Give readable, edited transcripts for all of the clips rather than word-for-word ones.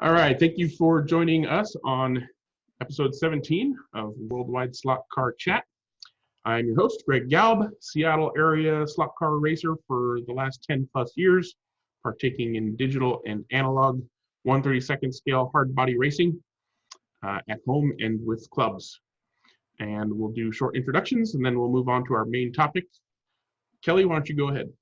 All right, thank you for joining us on episode 17 of Worldwide Slot Car Chat. I'm your host, Greg Galb, Seattle area slot car racer for the last 10 plus years, partaking in digital and analog 1/32 scale hard body racing at home and with clubs. And we'll do short introductions and then we'll move on to our main topic. Kelly, why don't you go ahead?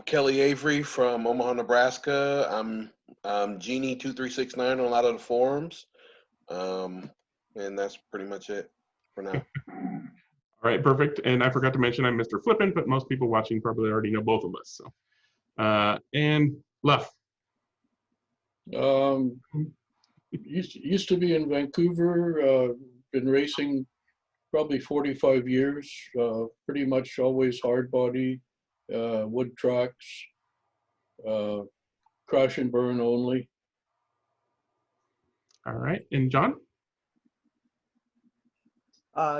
Kelly Avery from Omaha, Nebraska. I'm Genie2369 on a lot of the forums. And that's pretty much it for now. All right, perfect. And I forgot to mention I'm Mr. Flippin, but most people watching probably already know both of us. So, and Luff. Used to be in Vancouver. Been racing probably 45 years. Pretty much always hard body, wood tracks, crash and burn only. All right, and John?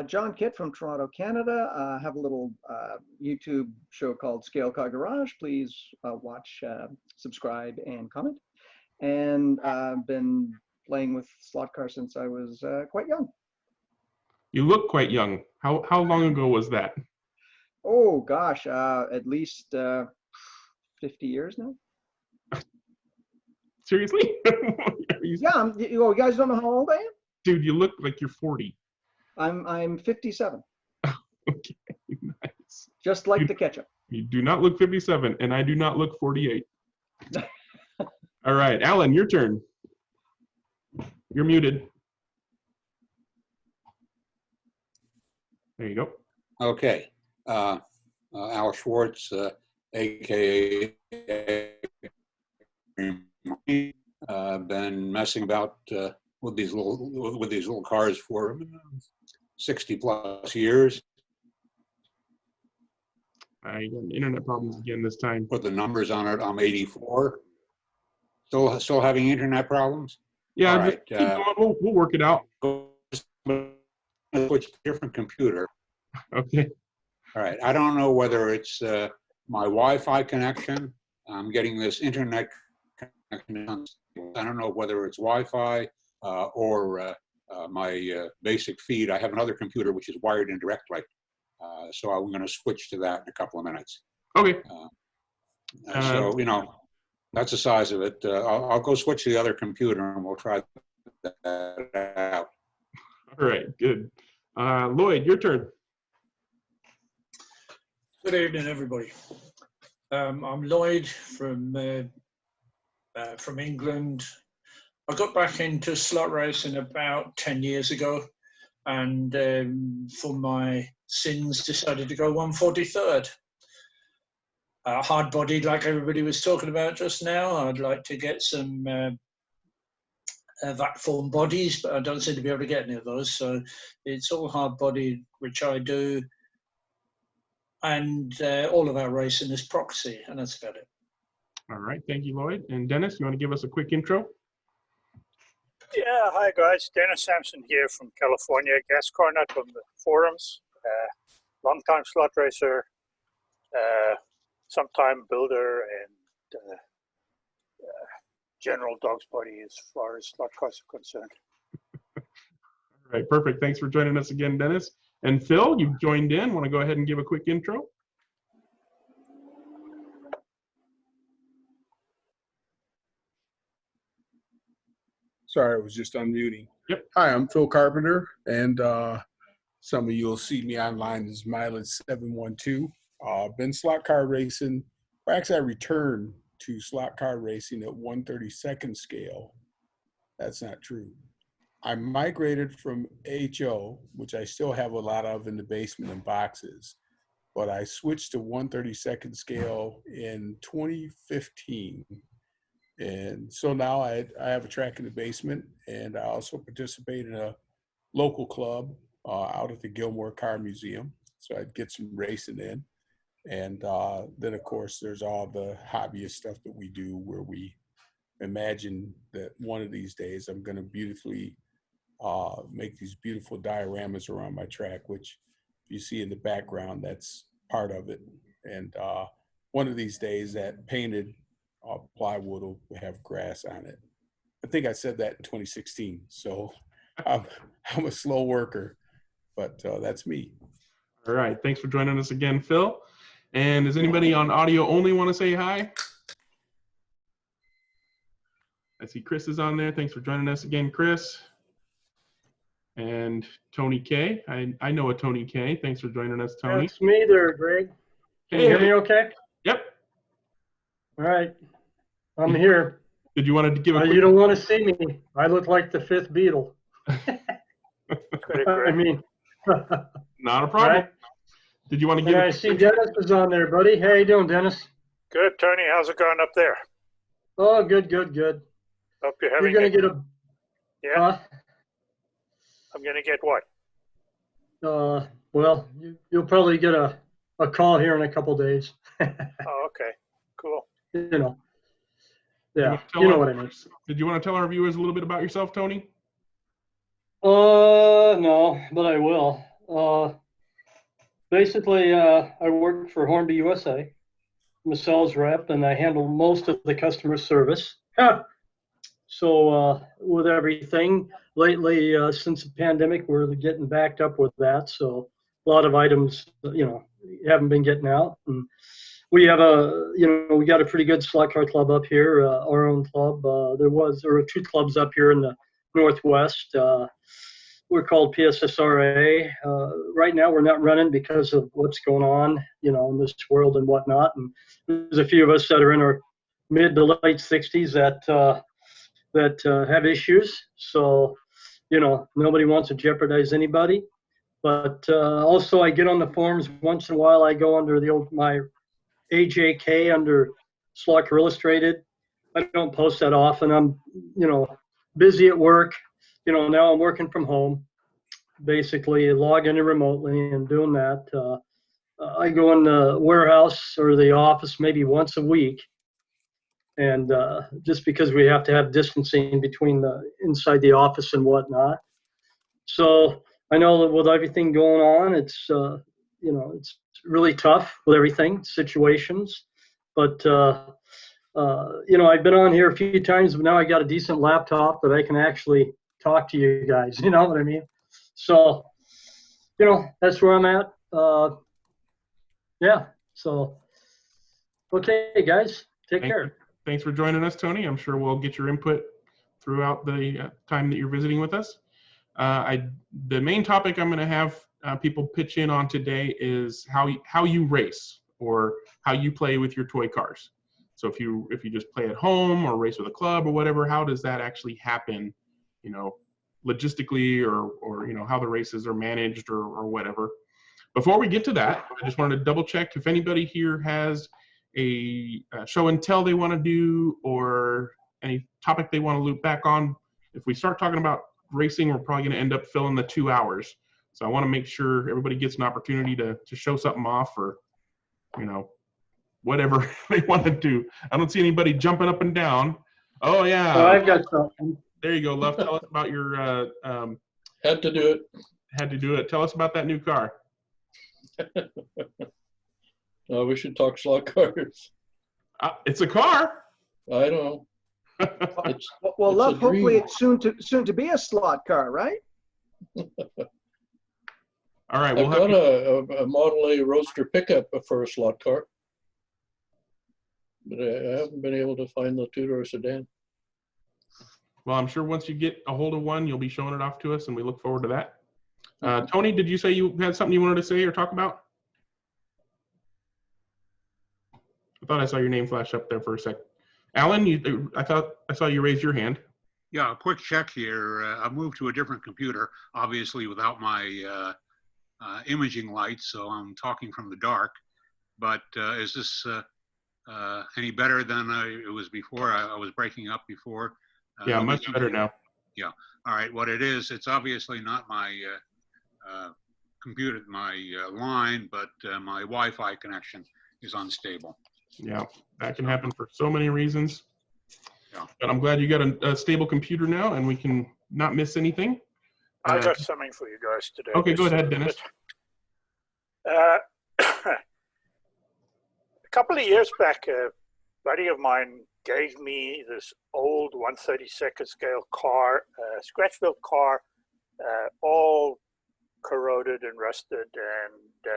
John Kitt from Toronto, Canada. I have a little YouTube show called Scale Car Garage. Please watch, subscribe, and comment. And I've been playing with slot cars since I was quite young. You look quite young. How long ago was that? Oh gosh, at least 50 years now. Seriously? Yeah, you guys don't know how old I am? Dude, you look like you're 40. I'm 57. Okay, nice. Just like the ketchup. You do not look 57, and I do not look 48. All right, Alan, your turn. You're muted. There you go. Okay. Al Schwartz, aka been messing about with these little cars for 60 plus years. I got internet problems again this time. Put the numbers on it. I'm 84. Still having internet problems? Yeah, all just right. keep going. We'll work it out. Switch to a different computer. Okay. All right. I don't know whether it's my Wi-Fi connection. I'm getting this internet connection. I don't know whether it's Wi-Fi or my basic feed. I have another computer which is wired in directly. So I'm going to switch to that in a couple of minutes. Okay. So, that's the size of it. I'll go switch to the other computer and we'll try that out. All right, good. Lloyd, your turn. Good evening, everybody. I'm Lloyd from England. I got back into slot racing about 10 years ago, and for my sins decided to go 1/43rd. Hard-bodied, like everybody was talking about just now. I'd like to get some vac form bodies, but I don't seem to be able to get any of those. So it's all hard-bodied, which I do. And all of our racing is proxy, and that's about it. All right, thank you, Lloyd. And Dennis, you want to give us a quick intro? Yeah, hi guys. Dennis Sampson here from California. Gas car nut on the forums. Long-time slot racer, sometime builder, and general dog's body as far as slot cars are concerned. All right, perfect. Thanks for joining us again, Dennis. And Phil, you've joined in. Want to go ahead and give a quick intro? Sorry, I was just unmuting. Yep. Hi, I'm Phil Carpenter, and some of you will see me online as Mileage712. Been slot car racing. Actually, I returned to slot car racing at 1/32 scale. That's not true. I migrated from HO, which I still have a lot of in the basement in boxes, but I switched to 1/32 scale in 2015. And so now I have a track in the basement, and I also participate in a local club out at the Gilmore Car Museum. So I'd get some racing in. And then, of course, there's all the hobbyist stuff that we do where we imagine that one of these days I'm going to beautifully make these beautiful dioramas around my track, which you see in the background, that's part of it. And one of these days that painted plywood will have grass on it. I think I said that in 2016. So I'm a slow worker, but that's me. All right. Thanks for joining us again, Phil. And does anybody on audio only want to say hi? I see Chris is on there. Thanks for joining us again, Chris. And Tony K. I know a Tony K. Thanks for joining us, Tony. That's me there, Greg. Can you hear me okay? Yep. All right. I'm here. Did you want to give a quick... You don't want to see me. I look like the fifth Beatle. I mean... Not a problem. Right? Did you want to give... I see Dennis is on there, buddy. How you doing, Dennis? Good, Tony. How's it going up there? Oh, good, good, good. Hope you're having... You're going to get a... Yeah? I'm going to get what? Well, you'll probably get a call here in a couple days. Oh, okay. Cool. You know. Yeah, you know what I mean. Did you want to tell our viewers a little bit about yourself, Tony? No, but I will. Basically, I work for Hornby USA. I'm a sales rep, and I handle most of the customer service. So with everything, lately, since the pandemic, we're getting backed up with that. So a lot of items, haven't been getting out. And we have we got a pretty good slot car club up here, our own club. There were two clubs up here in the Northwest. We're called PSSRA. Right now, we're not running because of what's going on, in this world and whatnot. And there's a few of us that are in our mid to late 60s that have issues. So, nobody wants to jeopardize anybody. But also, I get on the forums once in a while. I go under my AJK under Slot Car Illustrated. I don't post that often. I'm, busy at work. Now I'm working from home, basically logging in remotely and doing that. I go in the warehouse or the office maybe once a week. And just because we have to have distancing between inside the office and whatnot. So I know that with everything going on, it's, it's really tough with everything, situations. But, I've been on here a few times, but now I got a decent laptop that I can actually talk to you guys, you know what I mean? So, that's where I'm at. Yeah, so, okay, guys, take care. Thanks for joining us, Tony. I'm sure we'll get your input throughout the time that you're visiting with us. The main topic I'm going to have people pitch in on today is how you race or how you play with your toy cars. So if you just play at home or race with a club or whatever, how does that actually happen, logistically or how the races are managed or whatever. Before we get to that, I just wanted to double check if anybody here has a show and tell they want to do or any topic they want to loop back on. If we start talking about racing, we're probably going to end up filling the 2 hours. So I want to make sure everybody gets an opportunity to show something off or, whatever they want to do. I don't see anybody jumping up and down. Oh, yeah. Oh, I've got something. There you go, Luff. Tell us about your... Had to do it. Had to do it. Tell us about that new car. We should talk slot cars. It's a car. I know. Well, Love, hopefully it's soon to be a slot car, right? All right. I've got a Model A Roadster pickup for a slot car, but I haven't been able to find the two-door sedan. Well, I'm sure once you get a hold of one, you'll be showing it off to us, and we look forward to that. Tony, did you say you had something you wanted to say or talk about? I thought I saw your name flash up there for a sec. Alan, I thought I saw you raise your hand. Yeah, a quick check here. I moved to a different computer, obviously without my imaging lights, so I'm talking from the dark. But is this any better than it was before? I was breaking up before. Yeah, much better now. Yeah. All right. What it is, it's obviously not my computer, my line, but my Wi-Fi connection is unstable. Yeah, that can happen for so many reasons. Yeah. But I'm glad you got a stable computer now, and we can not miss anything. I got something for you guys today. Okay, go ahead, Dennis. A couple of years back, a buddy of mine gave me this old 1/32 scale car, scratch-built car, all corroded and rusted, and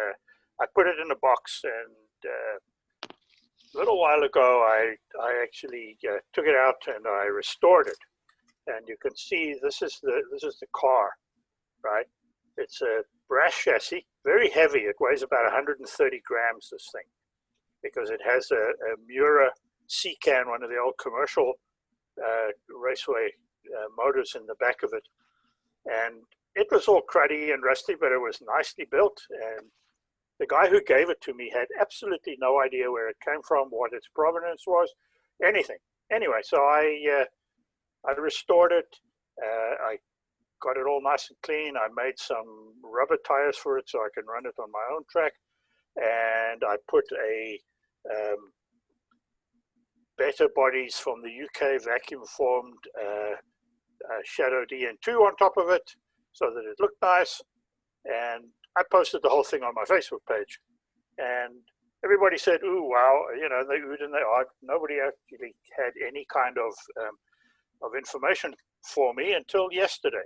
I put it in a box, and a little while ago I actually took it out and I restored it, and you can see this is the car, right? It's a brass chassis, very heavy. It weighs about 130 grams, this thing, because it has a Mura C-can, one of the old commercial raceway motors in the back of it. And it was all cruddy and rusty, but it was nicely built. And the guy who gave it to me had absolutely no idea where it came from, what its provenance was, anything. Anyway, so I restored it. I got it all nice and clean. I made some rubber tires for it so I can run it on my own track. And I put a Better Bodies from the UK vacuum formed Shadow DN2 on top of it so that it looked nice. And I posted the whole thing on my Facebook page. And everybody said, ooh, wow, you know, they oohed and they awed. Nobody actually had any kind of information for me until yesterday,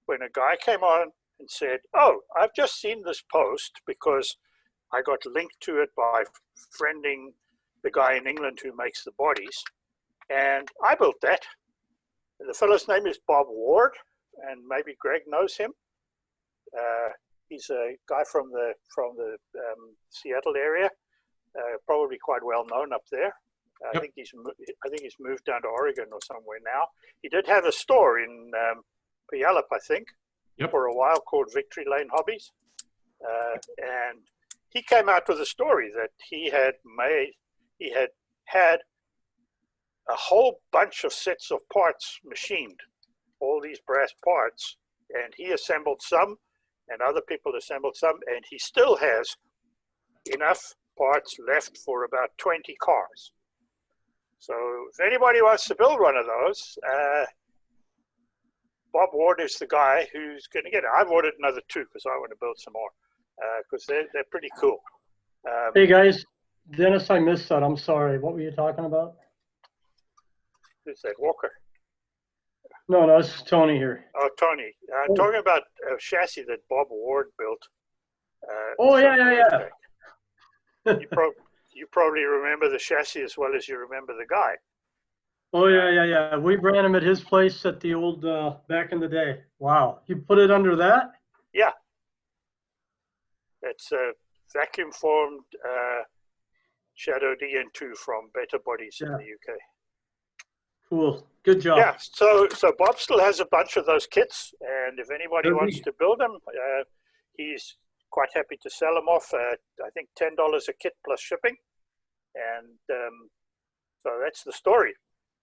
when a guy came on and said, oh, I've just seen this post because I got linked to it by friending the guy in England who makes the bodies. And I built that. And the fellow's name is Bob Ward, and maybe Greg knows him. He's a guy from the Seattle area, probably quite well known up there. I think he's moved down to Oregon or somewhere now. He did have a store in Puyallup, I think, for a while, called Victory Lane Hobbies. And he came out with a story that he had had a whole bunch of sets of parts machined, all these brass parts, and he assembled some, and other people assembled some, and he still has enough parts left for about 20 cars. So if anybody wants to build one of those, Bob Ward is the guy who's going to get it. I've ordered another 2 because I want to build some more, because they're pretty cool. Hey guys, Dennis, I missed that. I'm sorry. What were you talking about? Who's that, Walker? No, this is Tony here. Oh, Tony. Talking about a chassis that Bob Ward built. Yeah. You probably remember the chassis as well as you remember the guy. Oh, yeah. We ran him at his place at the old, back in the day. Wow. You put it under that? Yeah. It's a vacuum formed Shadow DN2 from Better Bodies in the UK. Cool. Good job. Yeah, so Bob still has a bunch of those kits, and if anybody wants to build them, he's quite happy to sell them off at, I think, $10 a kit plus shipping. And so that's the story.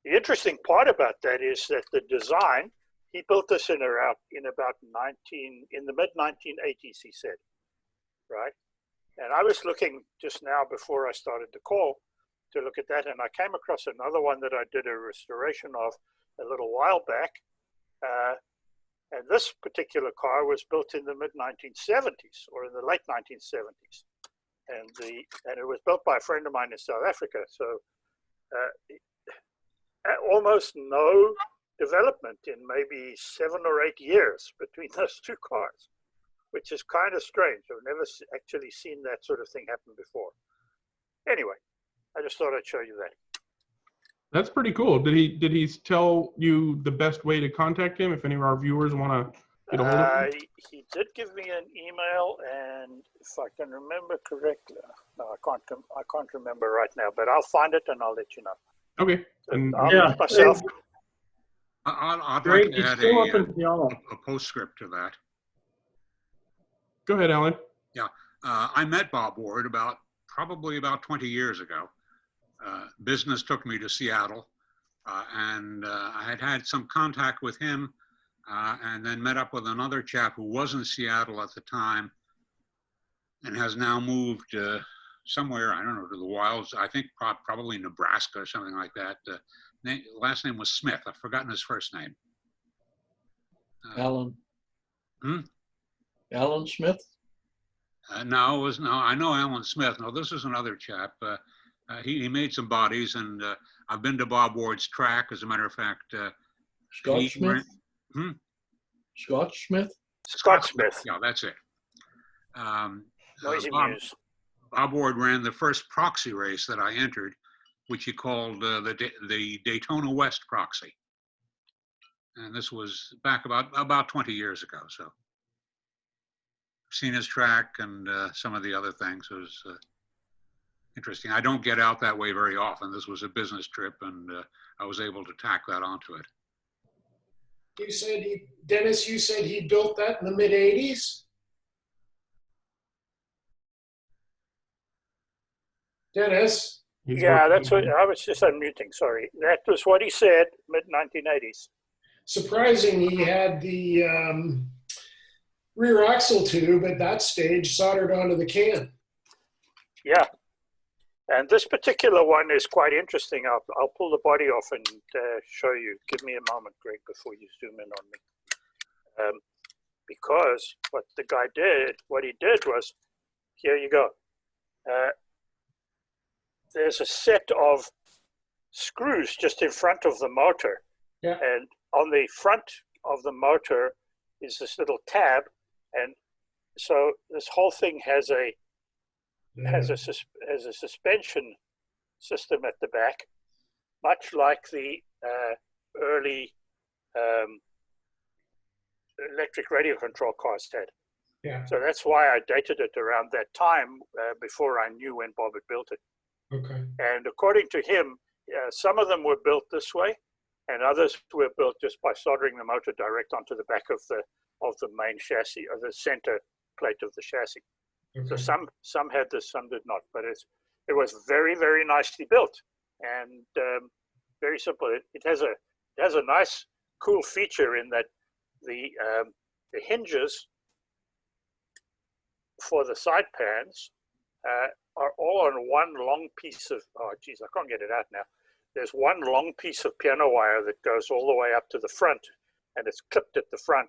The interesting part about that is that the design, he built this in about in the mid-1980s, he said, right? And I was looking just now before I started the call to look at that, and I came across another one that I did a restoration of a little while back. And this particular car was built in the mid-1970s or in the late 1970s. And it was built by a friend of mine in South Africa. So almost no development in maybe 7 or 8 years between those 2 cars, which is kind of strange. I've never actually seen that sort of thing happen before. Anyway, I just thought I'd show you that. That's pretty cool. Did he tell you the best way to contact him if any of our viewers want to get a hold of him? He did give me an email, and if I can remember correctly, no, I can't remember right now, but I'll find it and I'll let you know. Okay. And I'll myself. I'd like to add a postscript to that. Go ahead, Alan. Yeah, I met Bob Ward probably about 20 years ago. Business took me to Seattle, and I had some contact with him, and then met up with another chap who was in Seattle at the time and has now moved somewhere, I don't know, to the wilds, I think probably Nebraska or something like that. Last name was Smith. I've forgotten his first name. Alan. Alan Smith? No, I know Alan Smith. No, this is another chap. He made some bodies, and I've been to Bob Ward's track. As a matter of fact, Scott he Smith? ran- Scott Smith? Scott Smith. Yeah, that's it. Noisy Bob, Muse. Bob Ward ran the first proxy race that I entered, which he called the Daytona West Proxy. And this was back about 20 years ago. So I've seen his track and some of the other things. It was interesting. I don't get out that way very often. This was a business trip, and I was able to tack that onto it. You said Dennis, you said he built that in the mid 80s? Dennis? Yeah, that's what I was just unmuting. Sorry, that was what he said. Mid 1980s. Surprising, he had the rear axle tube at that stage soldered onto the can. Yeah, and this particular one is quite interesting. I'll pull the body off and show you. Give me a moment, Greg, before you zoom in on me. Because what the guy did, what he did was, here you go. There's a set of screws just in front of the motor. Yeah. And on the front of the motor is this little tab. And so this whole thing has a suspension system at the back, much like the early electric radio control cars had. Yeah. So that's why I dated it around that time before I knew when Bob had built it. Okay. And according to him, some of them were built this way, and others were built just by soldering the motor direct onto the back of the main chassis, or the center plate of the chassis. Okay. So some had this, some did not, but it was very, very nicely built and very simple. It has a nice, cool feature in that the hinges for the side pans are all on one long piece of, oh geez, I can't get it out now. There's one long piece of piano wire that goes all the way up to the front, and it's clipped at the front.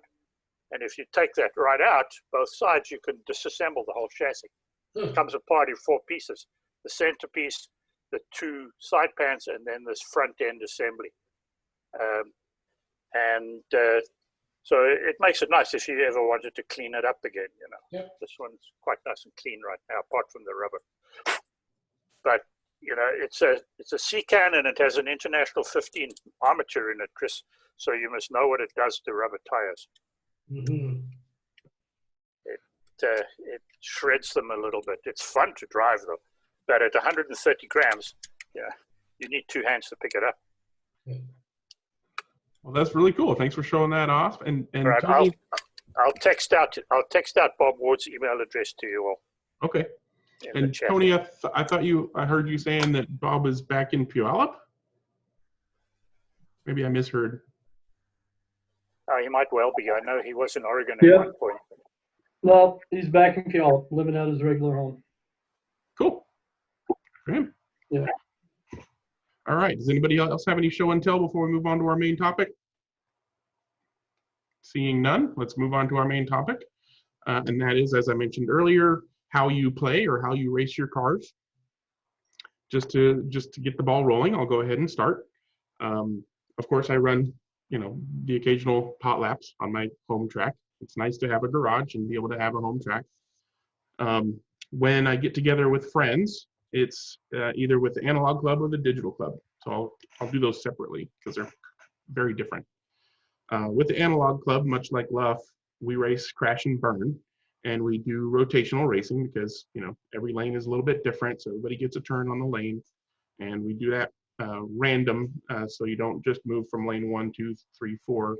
And if you take that right out, both sides, you can disassemble the whole chassis. It comes apart in 4 pieces: the centerpiece, the 2 side pans, and then this front end assembly. So it makes it nice if you ever wanted to clean it up again, you know. Yep. This one's quite nice and clean right now, apart from the rubber. But, you know, it's a C-can, and it has an International 15 armature in it, Chris. So you must know what it does to rubber tires. Mm-hmm. It shreds them a little bit. It's fun to drive, though. But at 130 grams, yeah, you need 2 hands to pick it up. Well, that's really cool. Thanks for showing that off. And Right, Tony, I'll text out Bob Ward's email address to you all. okay. in the And chat. Tony, I heard you saying that Bob is back in Puyallup. Maybe I misheard. He might well be. I know he was in Oregon at Yeah. one point. No, he's back in Puyallup, living at his regular home. Cool. For him. Yeah. All right. Does anybody else have any show and tell before we move on to our main topic? Seeing none, let's move on to our main topic. And that is, as I mentioned earlier, how you play or how you race your cars. Just to get the ball rolling, I'll go ahead and start. Of course, I run, the occasional pot laps on my home track. It's nice to have a garage and be able to have a home track. When I get together with friends, it's either with the analog club or the digital club. So I'll do those separately because they're very different. With the analog club, much like Luff, we race crash and burn, and we do rotational racing because every lane is a little bit different, so everybody gets a turn on the lane, and we do that random, so you don't just move from lane 1, 2, 3, 4.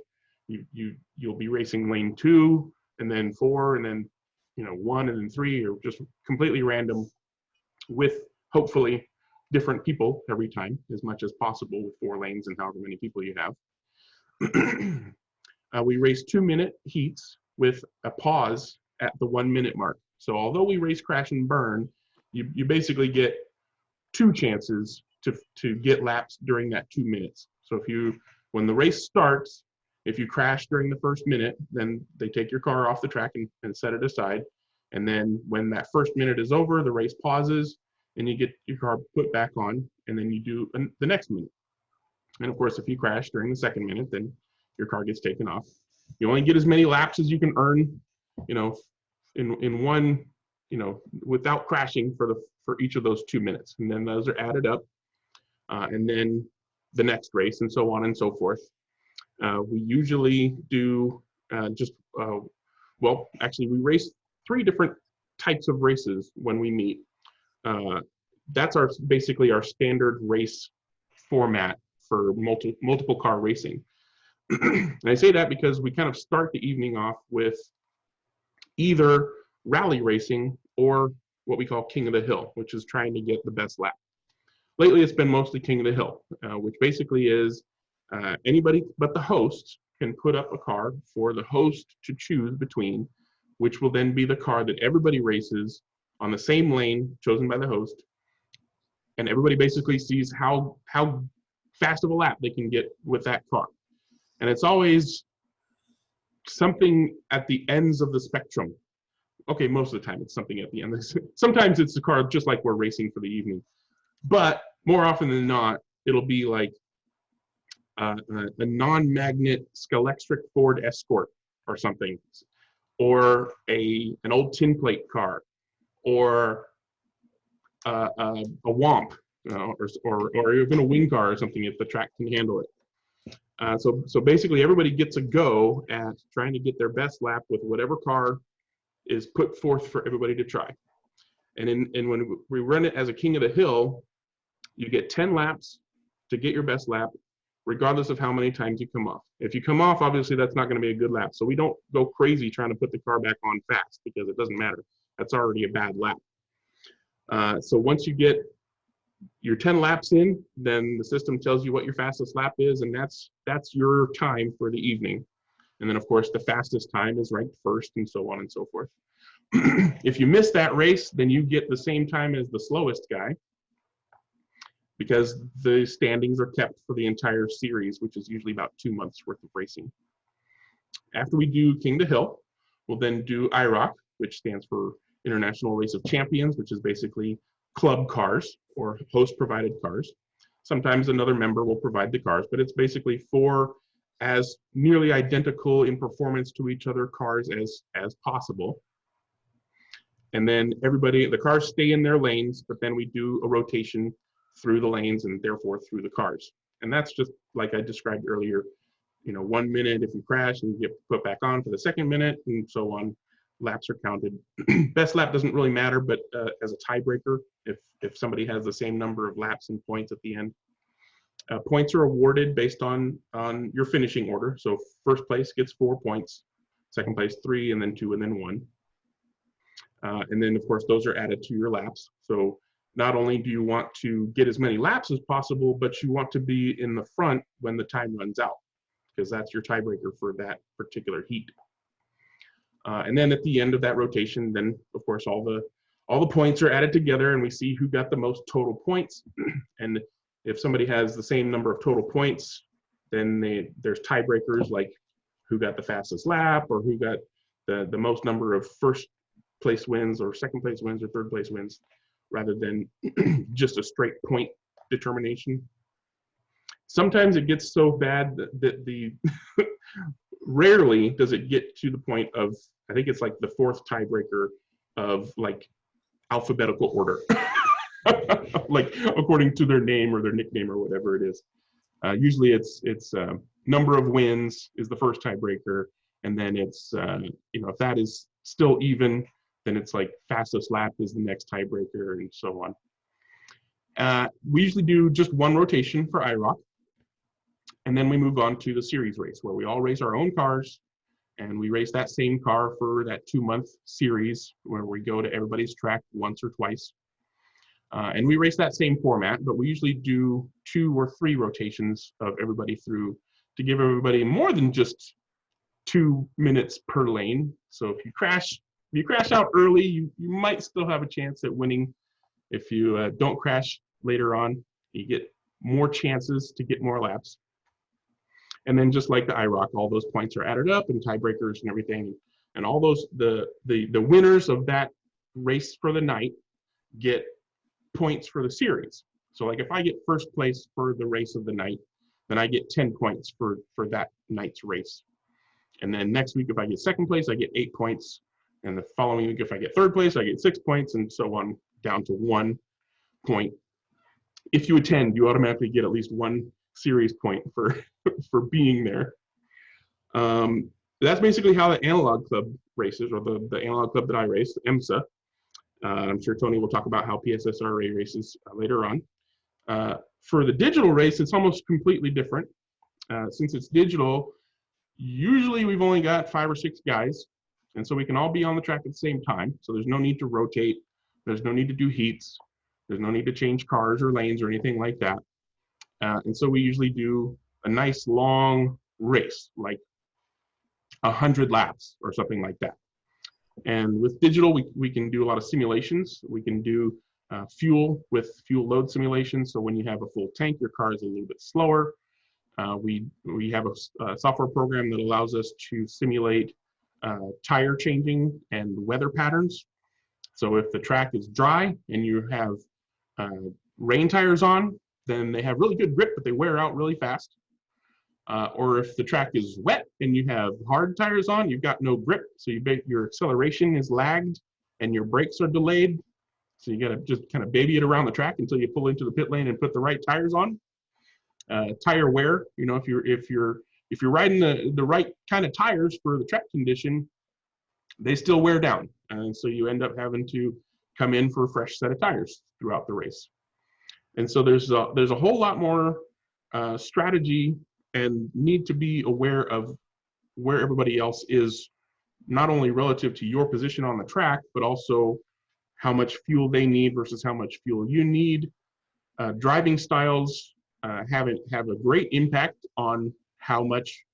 You'll be racing lane 2 and then 4 and then 1 and then 3, or just completely random with hopefully different people every time as much as possible with 4 lanes and however many people you have. We race 2-minute heats with a pause at the 1-minute mark. So although we race crash and burn, you basically get 2 chances to get laps during that 2 minutes. So when the race starts, if you crash during the first minute, then they take your car off the track and set it aside. And then when that first minute is over, the race pauses, and you get your car put back on, and then you do the next minute. And of course, if you crash during the second minute, then your car gets taken off. You only get as many laps as you can earn, in one, without crashing for each of those 2 minutes. And then those are added up, and then the next race, and so on and so forth. We usually do actually we race 3 different types of races when we meet. That's basically our standard race format for multiple car racing. And I say that because we kind of start the evening off with either rally racing or what we call King of the Hill, which is trying to get the best lap. Lately, it's been mostly King of the Hill, which basically is anybody but the host can put up a car for the host to choose between, which will then be the car that everybody races on the same lane chosen by the host. And everybody basically sees how fast of a lap they can get with that car. And it's always something at the ends of the spectrum. Okay, most of the time it's something at the end. Sometimes it's a car just like we're racing for the evening. But more often than not, it'll be like a non-magnet Scalextric Ford Escort or something, or an old tin plate car, or a Womp, or even a wing car or something if the track can handle it. So basically everybody gets a go at trying to get their best lap with whatever car is put forth for everybody to try. And when we run it as a King of the Hill, you get 10 laps to get your best lap, regardless of how many times you come off. If you come off, obviously that's not going to be a good lap. So we don't go crazy trying to put the car back on fast, because it doesn't matter. That's already a bad lap. So once you get your 10 laps in, then the system tells you what your fastest lap is, and that's your time for the evening. And then of course the fastest time is ranked first, and so on and so forth. If you miss that race, then you get the same time as the slowest guy, because the standings are kept for the entire series, which is usually about 2 months worth of racing. After we do King of the Hill, we'll then do IROC, which stands for International Race of Champions, which is basically club cars or host provided cars. Sometimes another member will provide the cars, but it's basically 4 as nearly identical in performance to each other cars as possible. And then the cars stay in their lanes, but then we do a rotation through the lanes and therefore through the cars. And that's just like I described earlier, 1 minute if you crash and you get put back on for the second minute, and so on. Laps are counted. Best lap doesn't really matter, but as a tiebreaker, if somebody has the same number of laps and points at the end. Points are awarded based on your finishing order. So first place gets 4 points, second place 3, and then 2, and then 1. And then of course those are added to your laps. So not only do you want to get as many laps as possible, but you want to be in the front when the time runs out, because that's your tiebreaker for that particular heat. And then at the end of that rotation, then of course all the points are added together, and we see who got the most total points. And if somebody has the same number of total points, then there's tiebreakers like who got the fastest lap, or who got the most number of first place wins, or second place wins, or third place wins, rather than just a straight point determination. Sometimes it gets so bad that the rarely does it get to the point of, I think it's like the 4th tiebreaker of like alphabetical order, like according to their name or their nickname or whatever it is. Usually it's number of wins is the first tiebreaker, and then it's if that is still even, then it's like fastest lap is the next tiebreaker, and so on. We usually do just 1 rotation for IROC, and then we move on to the series race, where we all race our own cars, and we race that same car for that 2-month series, where we go to everybody's track once or twice. And we race that same format, but we usually do 2 or 3 rotations of everybody through to give everybody more than just 2 minutes per lane. So if you crash out early, you might still have a chance at winning. If you don't crash later on, you get more chances to get more laps. And then just like the IROC, all those points are added up, and tiebreakers and everything. And all those, the winners of that race for the night get points for the series. So like if I get first place for the race of the night, then I get 10 points for that night's race. And then next week, if I get second place, I get 8 points. And the following week, if I get third place, I get 6 points, and so on down to 1 point. If you attend, you automatically get at least 1 series point for being there. That's basically how the Analog Club races, or the Analog Club that I race, EMSA. I'm sure Tony will talk about how PSSRA races later on. For the digital race, it's almost completely different. Since it's digital, usually we've only got 5 or 6 guys, and so we can all be on the track at the same time. So there's no need to rotate. There's no need to do heats. There's no need to change cars or lanes or anything like that. And so we usually do a nice long race, like 100 laps or something like that. And with digital, we can do a lot of simulations. We can do fuel with fuel load simulations. So when you have a full tank, your car is a little bit slower. We have a software program that allows us to simulate tire changing and weather patterns. So if the track is dry and you have rain tires on, then they have really good grip, but they wear out really fast. Or if the track is wet and you have hard tires on, you've got no grip. So your acceleration is lagged and your brakes are delayed. So you got to just kind of baby it around the track until you pull into the pit lane and put the right tires on. Tire wear, you know, if you're riding the right kind of tires for the track condition, they still wear down, and so you end up having to come in for a fresh set of tires throughout the race. And so there's a whole lot more strategy and need to be aware of where everybody else is, not only relative to your position on the track, but also how much fuel they need versus how much fuel you need. Driving styles have a great impact on how much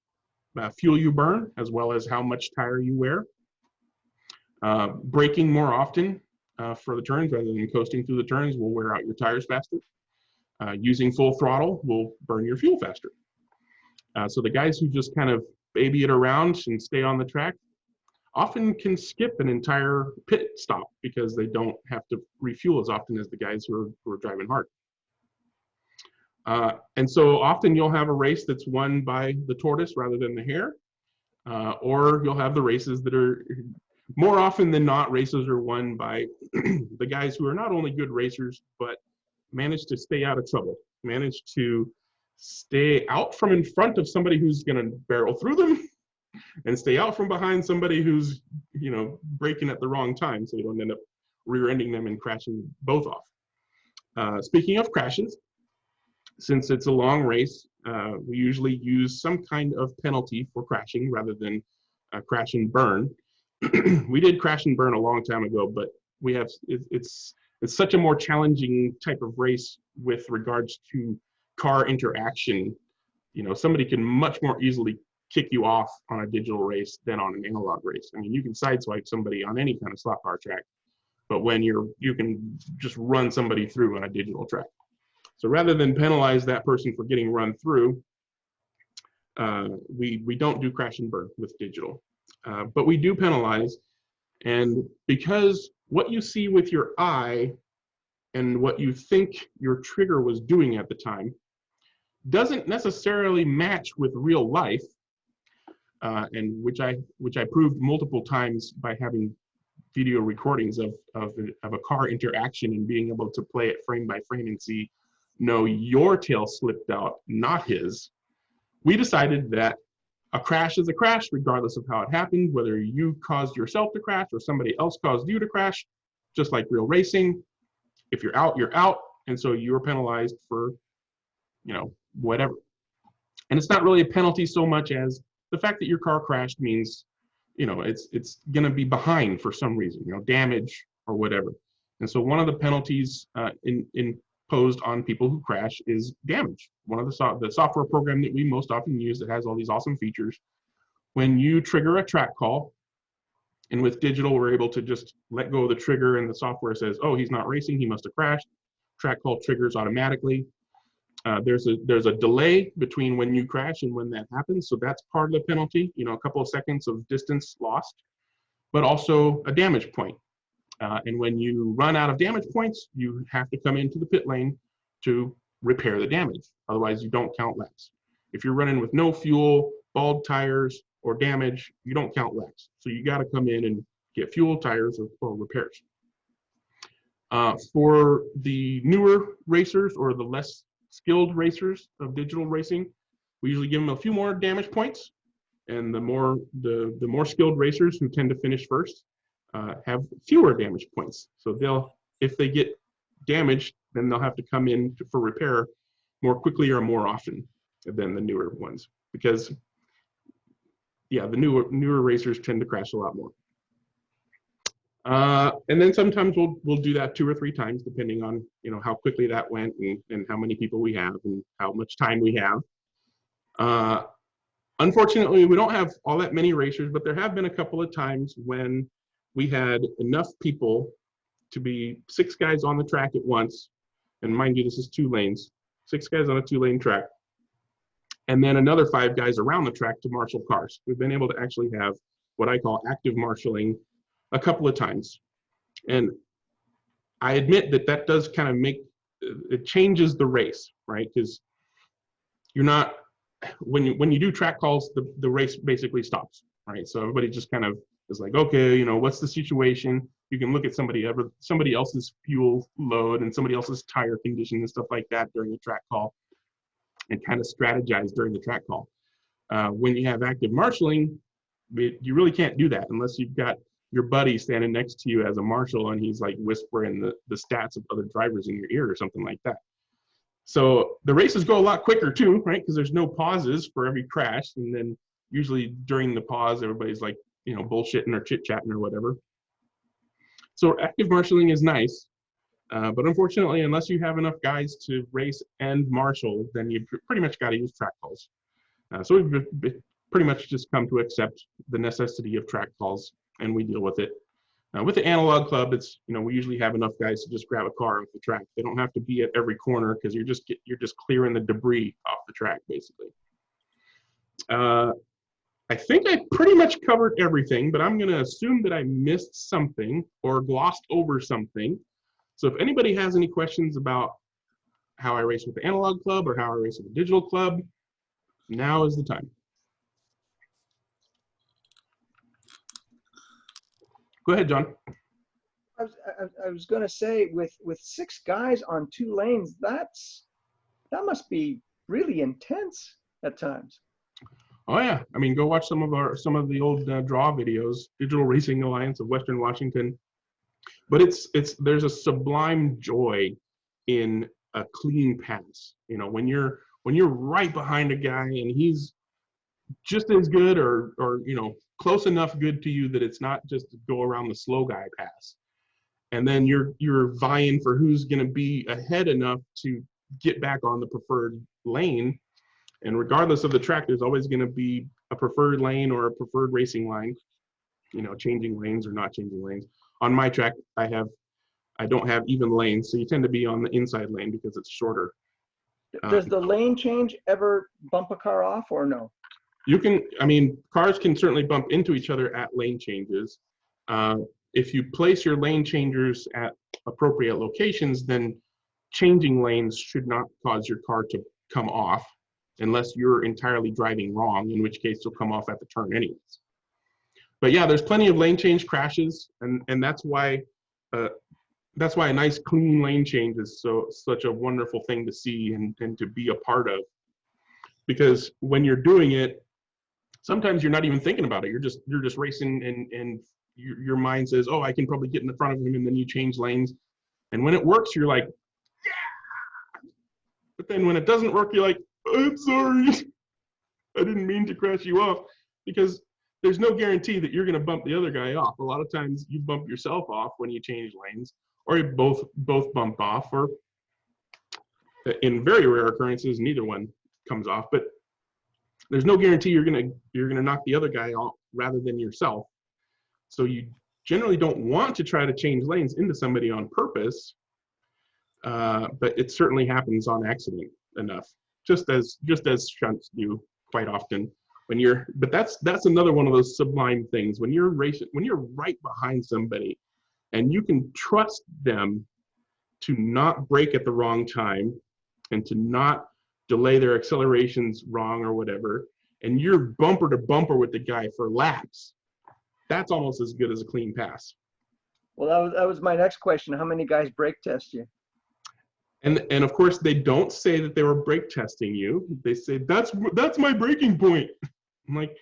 fuel you burn, as well as how much tire you wear. Braking more often for the turns rather than coasting through the turns will wear out your tires faster. Using full throttle will burn your fuel faster. So the guys who just kind of baby it around and stay on the track often can skip an entire pit stop because they don't have to refuel as often as the guys who are driving hard. And so often you'll have a race that's won by the tortoise rather than the hare, or you'll have the races that are, more often than not, races are won by the guys who are not only good racers, but manage to stay out of trouble, manage to stay out from in front of somebody who's going to barrel through them, and stay out from behind somebody who's, you know, braking at the wrong time, so you don't end up rear-ending them and crashing both off. Speaking of crashes, since it's a long race, we usually use some kind of penalty for crashing rather than crash and burn. We did crash and burn a long time ago, but we have it's such a more challenging type of race with regards to car interaction. You know, somebody can much more easily kick you off on a digital race than on an analog race. I mean, you can sideswipe somebody on any kind of slot car track, but when you can just run somebody through on a digital track. So rather than penalize that person for getting run through, we don't do crash and burn with digital, but we do penalize. And because what you see with your eye and what you think your trigger was doing at the time doesn't necessarily match with real life, and which I proved multiple times by having video recordings of a car interaction and being able to play it frame by frame and see, no, your tail slipped out, not his. We decided that a crash is a crash, regardless of how it happened, whether you caused yourself to crash or somebody else caused you to crash, just like real racing. If you're out, you're out. And so you're penalized for, you know, whatever. And it's not really a penalty so much as the fact that your car crashed means, you know, it's going to be behind for some reason, you know, damage or whatever. And so one of the penalties imposed on people who crash is damage. One of the software program that we most often use that has all these awesome features, when you trigger a track call, and with digital, we're able to just let go of the trigger and the software says, oh, he's not racing, he must have crashed. Track call triggers automatically. There's a delay between when you crash and when that happens. So that's part of the penalty, you know, a couple of seconds of distance lost, but also a damage point. And when you run out of damage points, you have to come into the pit lane to repair the damage. Otherwise, you don't count laps. If you're running with no fuel, bald tires, or damage, you don't count laps. So you got to come in and get fuel, tires, or repairs. For the newer racers or the less skilled racers of digital racing, we usually give them a few more damage points. And the more skilled racers who tend to finish first have fewer damage points. So if they get damaged, then they'll have to come in for repair more quickly or more often than the newer ones, because yeah, the newer racers tend to crash a lot more. And then sometimes we'll do that 2 or 3 times, depending on how quickly that went and how many people we have and how much time we have. Unfortunately, we don't have all that many racers, but there have been a couple of times when we had enough people to be 6 guys on the track at once. And mind you, this is 2 lanes, 6 guys on a 2-lane track. And then another 5 guys around the track to marshal cars. We've been able to actually have what I call active marshaling a couple of times. And I admit that does kind of it changes the race, right? Because you're not, when you do track calls, the race basically stops, right? So everybody just kind of is like, okay, what's the situation? You can look at somebody else's fuel load and somebody else's tire condition and stuff like that during the track call, and kind of strategize during the track call. When you have active marshaling, you really can't do that unless you've got your buddy standing next to you as a marshal and he's like whispering the stats of other drivers in your ear or something like that. So the races go a lot quicker too, right? Because there's no pauses for every crash. And then usually during the pause, everybody's like, bullshitting or chit-chatting or whatever. So active marshaling is nice. But unfortunately, unless you have enough guys to race and marshal, then you pretty much got to use track calls. So we've pretty much just come to accept the necessity of track calls, and we deal with it. With the analog club, it's we usually have enough guys to just grab a car off the track. They don't have to be at every corner because you're just clearing the debris off the track, basically. I think I pretty much covered everything, but I'm going to assume that I missed something or glossed over something. So if anybody has any questions about how I race with the analog club or how I race with the digital club, now is the time. Go ahead, John. I was going to say, with 6 guys on 2 lanes, that must be really intense at times. Oh yeah, I mean, go watch some of the old draw videos, Digital Racing Alliance of Western Washington. But there's a sublime joy in a clean pass. When you're right behind a guy and he's just as good or close enough good to you that it's not just to go around the slow guy pass. And then you're vying for who's going to be ahead enough to get back on the preferred lane. And regardless of the track, there's always going to be a preferred lane or a preferred racing line, changing lanes or not changing lanes. On my track, I don't have even lanes, so you tend to be on the inside lane because it's shorter. Does the lane change ever bump a car off or no? Cars can certainly bump into each other at lane changes. If you place your lane changers at appropriate locations, then changing lanes should not cause your car to come off unless you're entirely driving wrong, in which case you'll come off at the turn anyways. But yeah, there's plenty of lane change crashes, and that's why a nice clean lane change is such a wonderful thing to see and to be a part of. Because when you're doing it, sometimes you're not even thinking about it. You're just racing, and your mind says, "Oh, I can probably get in the front of him," and then you change lanes. And when it works, you're like, "Yeah!" But then when it doesn't work, you're like, "I'm sorry, I didn't mean to crash you off," because there's no guarantee that you're going to bump the other guy off. A lot of times you bump yourself off when you change lanes, or you both bump off, or in very rare occurrences, neither one comes off. But there's no guarantee you're gonna knock the other guy off rather than yourself. So you generally don't want to try to change lanes into somebody on purpose, but it certainly happens on accident enough, just as shunts do quite often. But that's another one of those sublime things when you're racing, when you're right behind somebody and you can trust them to not brake at the wrong time and to not delay their accelerations wrong or whatever, and you're bumper to bumper with the guy for laps, that's almost as good as a clean pass. Well, that was my next question. How many guys brake test you? And of course, they don't say that they were brake testing you. They say, that's my braking point. I'm like,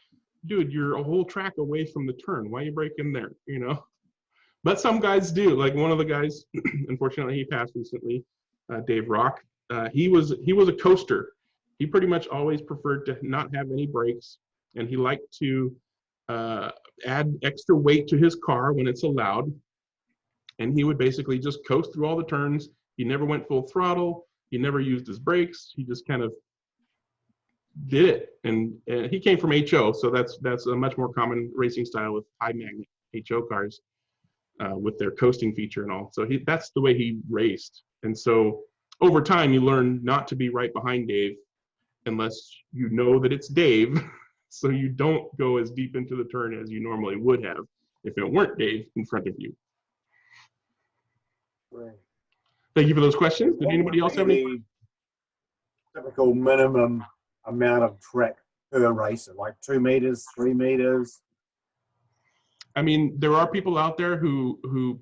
dude, you're a whole track away from the turn. Why are you braking there, you know? But some guys do. Like one of the guys, unfortunately, he passed recently, Dave Rock. He was a coaster. He pretty much always preferred to not have any brakes, and he liked to add extra weight to his car when it's allowed. And he would basically just coast through all the turns. He never went full throttle. He never used his brakes. He just kind of did it. And he came from HO, so that's a much more common racing style with high magnet HO cars with their coasting feature and all. So that's the way he raced. And so over time, you learn not to be right behind Dave unless you know that it's Dave. So you don't go as deep into the turn as you normally would have if it weren't Dave in front of you. Right. Thank you for those questions. Did What anybody would else have be any? the typical minimum amount of track per racer, like 2 meters, 3 meters? I mean, there are people out there who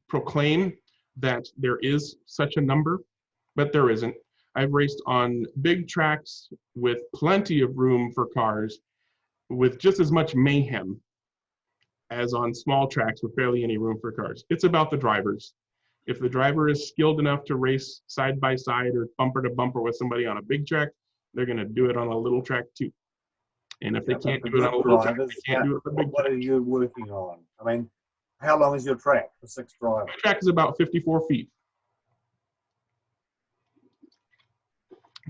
proclaim that there is such a number, but there isn't. I've raced on big tracks with plenty of room for cars with just as much mayhem as on small tracks with barely any room for cars. It's about the drivers. If the driver is skilled enough to race side by side or bumper to bumper with somebody on a big track, they're going to do it on a little track too. And if they can't do it on a little track, they can't do it on a big What track. are you working on? I mean, how long is your track for 6 drivers? My track is about 54 feet.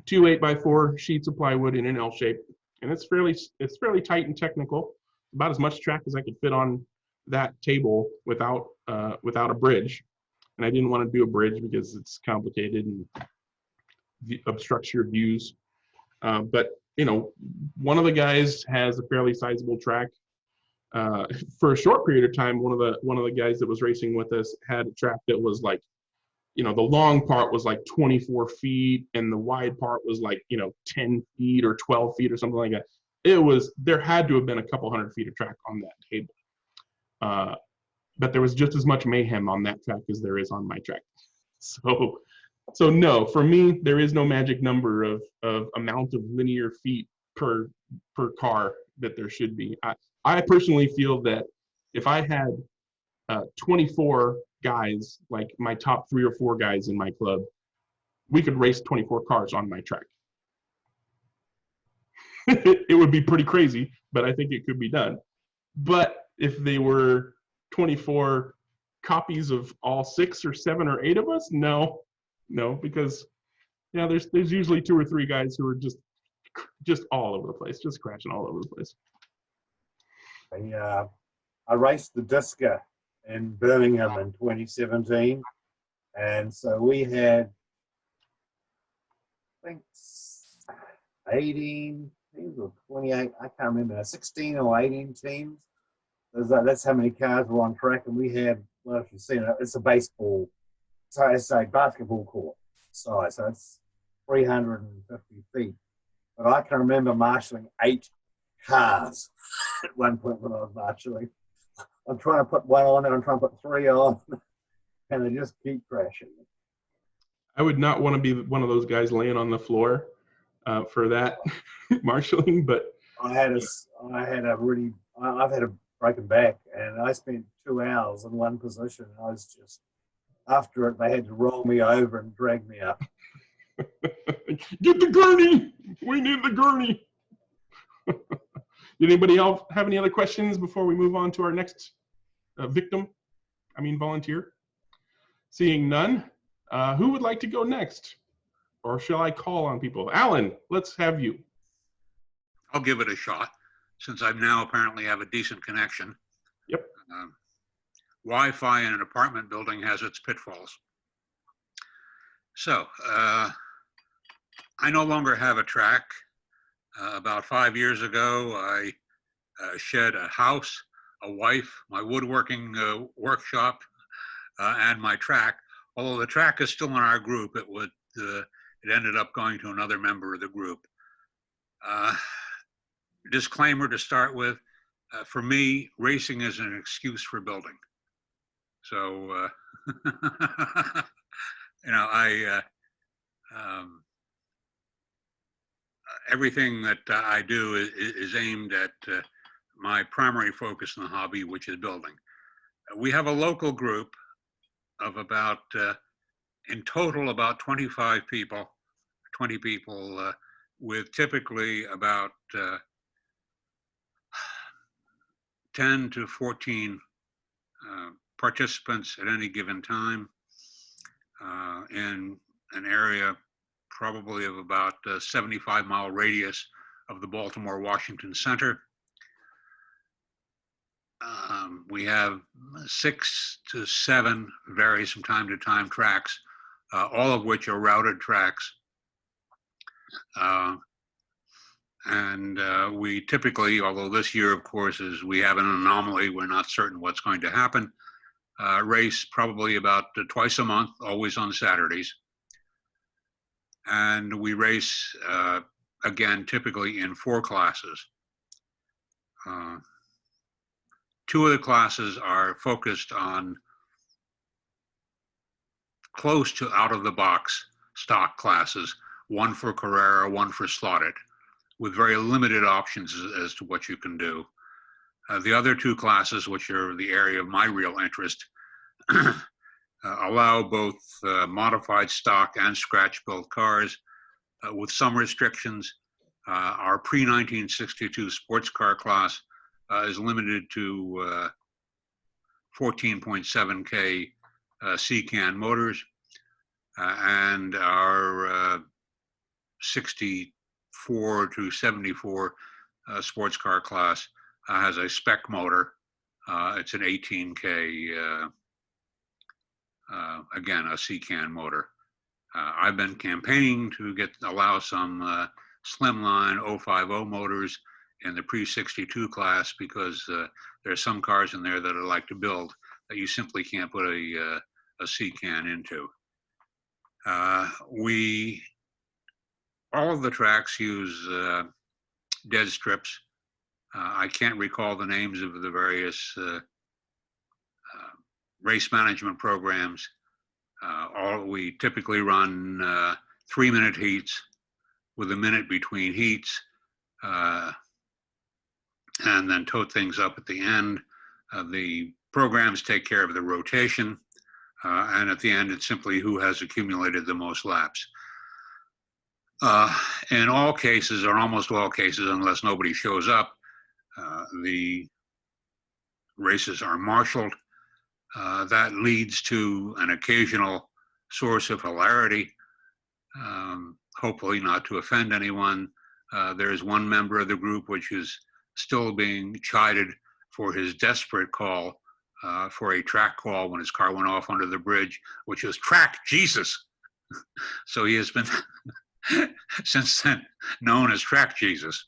2 8x4 sheets of plywood in an L shape, and it's fairly tight and technical. About as much track as I could fit on that table without a bridge. And I didn't want to do a bridge because it's complicated and obstructs your views. But you know, one of the guys has a fairly sizable track. For a short period of time, one of the guys that was racing with us had a track that was like, you know, the long part was like 24 feet and the wide part was like, you know, 10 feet or 12 feet or something like that. There had to have been a couple hundred feet of track on that table. But there was just as much mayhem on that track as there is on my track. So no, for me, there is no magic number of amount of linear feet per car that there should be. I personally feel that if I had 24 guys, like my top 3 or 4 guys in my club, we could race 24 cars on my track. It would be pretty crazy, but I think it could be done. But if they were 24 copies of all 6 or 7 or 8 of us, no, because yeah, there's usually 2 or 3 guys who are just all over the place, just crashing all over the place. I raced the Disca in Birmingham in 2017, and so we had, I think, 18 teams or 28, I can't remember, 16 or 18 teams. That's how many cars were on track, and we had, well, if you've seen it, it's a baseball, so it's a basketball court size, so it's 350 feet. But I can remember marshalling 8 cars at one point when I was marshalling. I'm trying to put 1 on and I'm trying to put 3 on, and they just keep crashing. I would not want to be one of those guys laying on the floor for that marshalling, but I've had a broken back, and I spent 2 hours in one position. I was just, after it, they had to roll me over and drag me up. Get the gurney! We need the gurney! Did anybody else have any other questions before we move on to our next volunteer? Seeing none, who would like to go next? Or shall I call on people? Alan, let's have you. I'll give it a shot, since I now apparently have a decent connection. Yep. Wi-Fi in an apartment building has its pitfalls. So, I no longer have a track. About 5 years ago, I shed a house a wife, my woodworking workshop, and my track. Although the track is still in our group, it ended up going to another member of the group. Disclaimer to start with, for me, racing is an excuse for building. So, you know, everything that I do is aimed at my primary focus in the hobby, which is building. We have a local group of about, in total, about 25 people, 20 people, with typically about 10 to 14 participants at any given time in an area probably of about a 75-mile radius of the Baltimore-Washington Center. We have 6 to 7, varies from time to time, tracks, all of which are routed tracks. And we typically, although this year, of course, we have an anomaly, we're not certain what's going to happen, race probably about twice a month, always on Saturdays. And we race, again, typically in 4 classes. 2 of the classes are focused on close to out-of-the-box stock classes, one for Carrera, one for slotted, with very limited options as to what you can do. The other 2 classes, which are the area of my real interest, allow both modified stock and scratch-built cars with some restrictions. Our pre-1962 sports car class is limited to 14.7K C-can motors, and our 64 to 74 sports car class has a spec motor. It's an 18K, again, a C-can motor. I've been campaigning to allow some slimline 050 motors in the pre-62 class, because there are some cars in there that I like to build that you simply can't put a C-can into. All of the tracks use dead strips. I can't recall the names of the various race management programs. We typically run 3-minute heats with a minute between heats, and then tote things up at the end. The programs take care of the rotation, and at the end, it's simply who has accumulated the most laps. In all cases, or almost all cases, unless nobody shows up, the races are marshaled. That leads to an occasional source of hilarity, hopefully not to offend anyone. There's one member of the group which is still being chided for his desperate call for a track call when his car went off under the bridge, which was "Track Jesus." So he has been since then known as Track Jesus.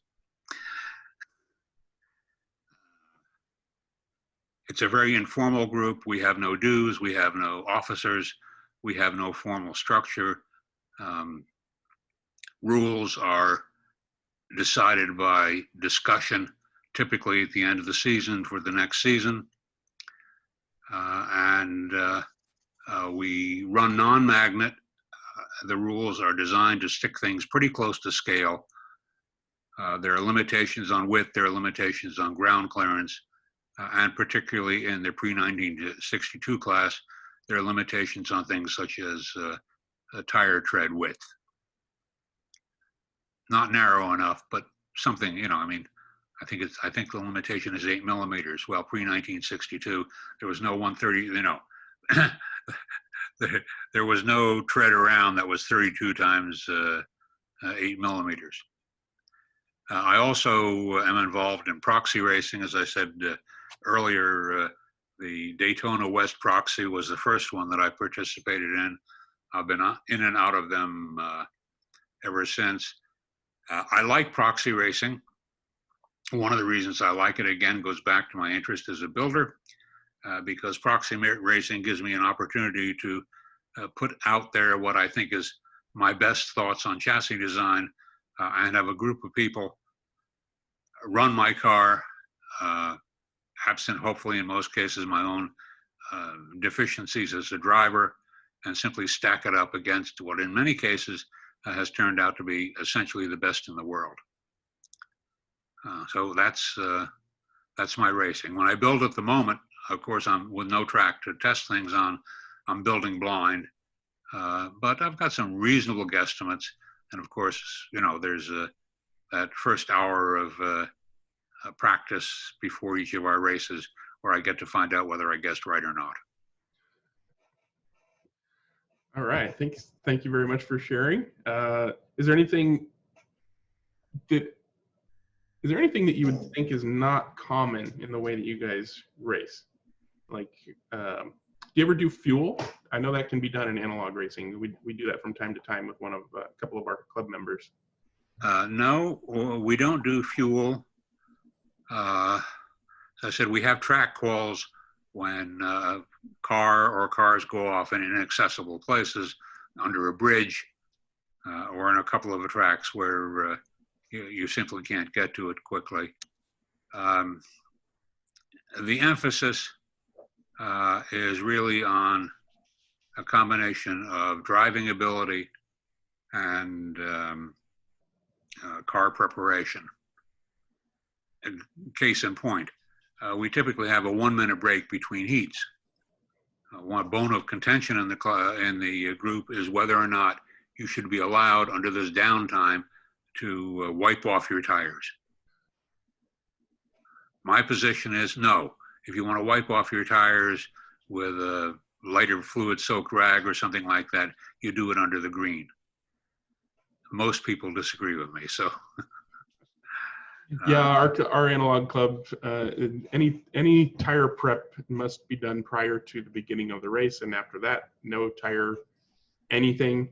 It's a very informal group. We have no dues, we have no officers, we have no formal structure. Rules are decided by discussion, typically at the end of the season for the next season. We run non-magnet. The rules are designed to stick things pretty close to scale. There are limitations on width, there are limitations on ground clearance, and particularly in the pre-1962 class, there are limitations on things such as tire tread width. Not narrow enough, but something, you know, I mean, I think the limitation is 8 millimeters. Well, pre-1962, there was no 130, you know, there was no tread around that was 32 times 8 millimeters. I also am involved in proxy racing. As I said earlier, the Daytona West Proxy was the first one that I participated in. I've been in and out of them ever since. I like proxy racing. One of the reasons I like it, again, goes back to my interest as a builder, because Proxy Racing gives me an opportunity to put out there what I think is my best thoughts on chassis design, and have a group of people run my car, absent hopefully in most cases my own deficiencies as a driver, and simply stack it up against what in many cases has turned out to be essentially the best in the world. So that's my racing. When I build at the moment, of course, I'm with no track to test things on. I'm building blind, but I've got some reasonable guesstimates. And of course, you know, there's that first hour of practice before each of our races where I get to find out whether I guessed right or not. All right, thank you very much for sharing. Is there anything that you would think is not common in the way that you guys race? Like, do you ever do fuel? I know that can be done in analog racing. We do that from time to time with a couple of our club members. No, we don't do fuel. As I said, we have track calls when cars go off in inaccessible places under a bridge, or in a couple of tracks where you simply can't get to it quickly. The emphasis is really on a combination of driving ability and car preparation. Case in point, we typically have a 1-minute break between heats. One bone of contention in the group is whether or not you should be allowed under this downtime to wipe off your tires. My position is no. If you want to wipe off your tires with a lighter fluid-soaked rag or something like that, you do it under the green. Most people disagree with me, so. Yeah, our analog club, any tire prep must be done prior to the beginning of the race, and after that, no tire anything.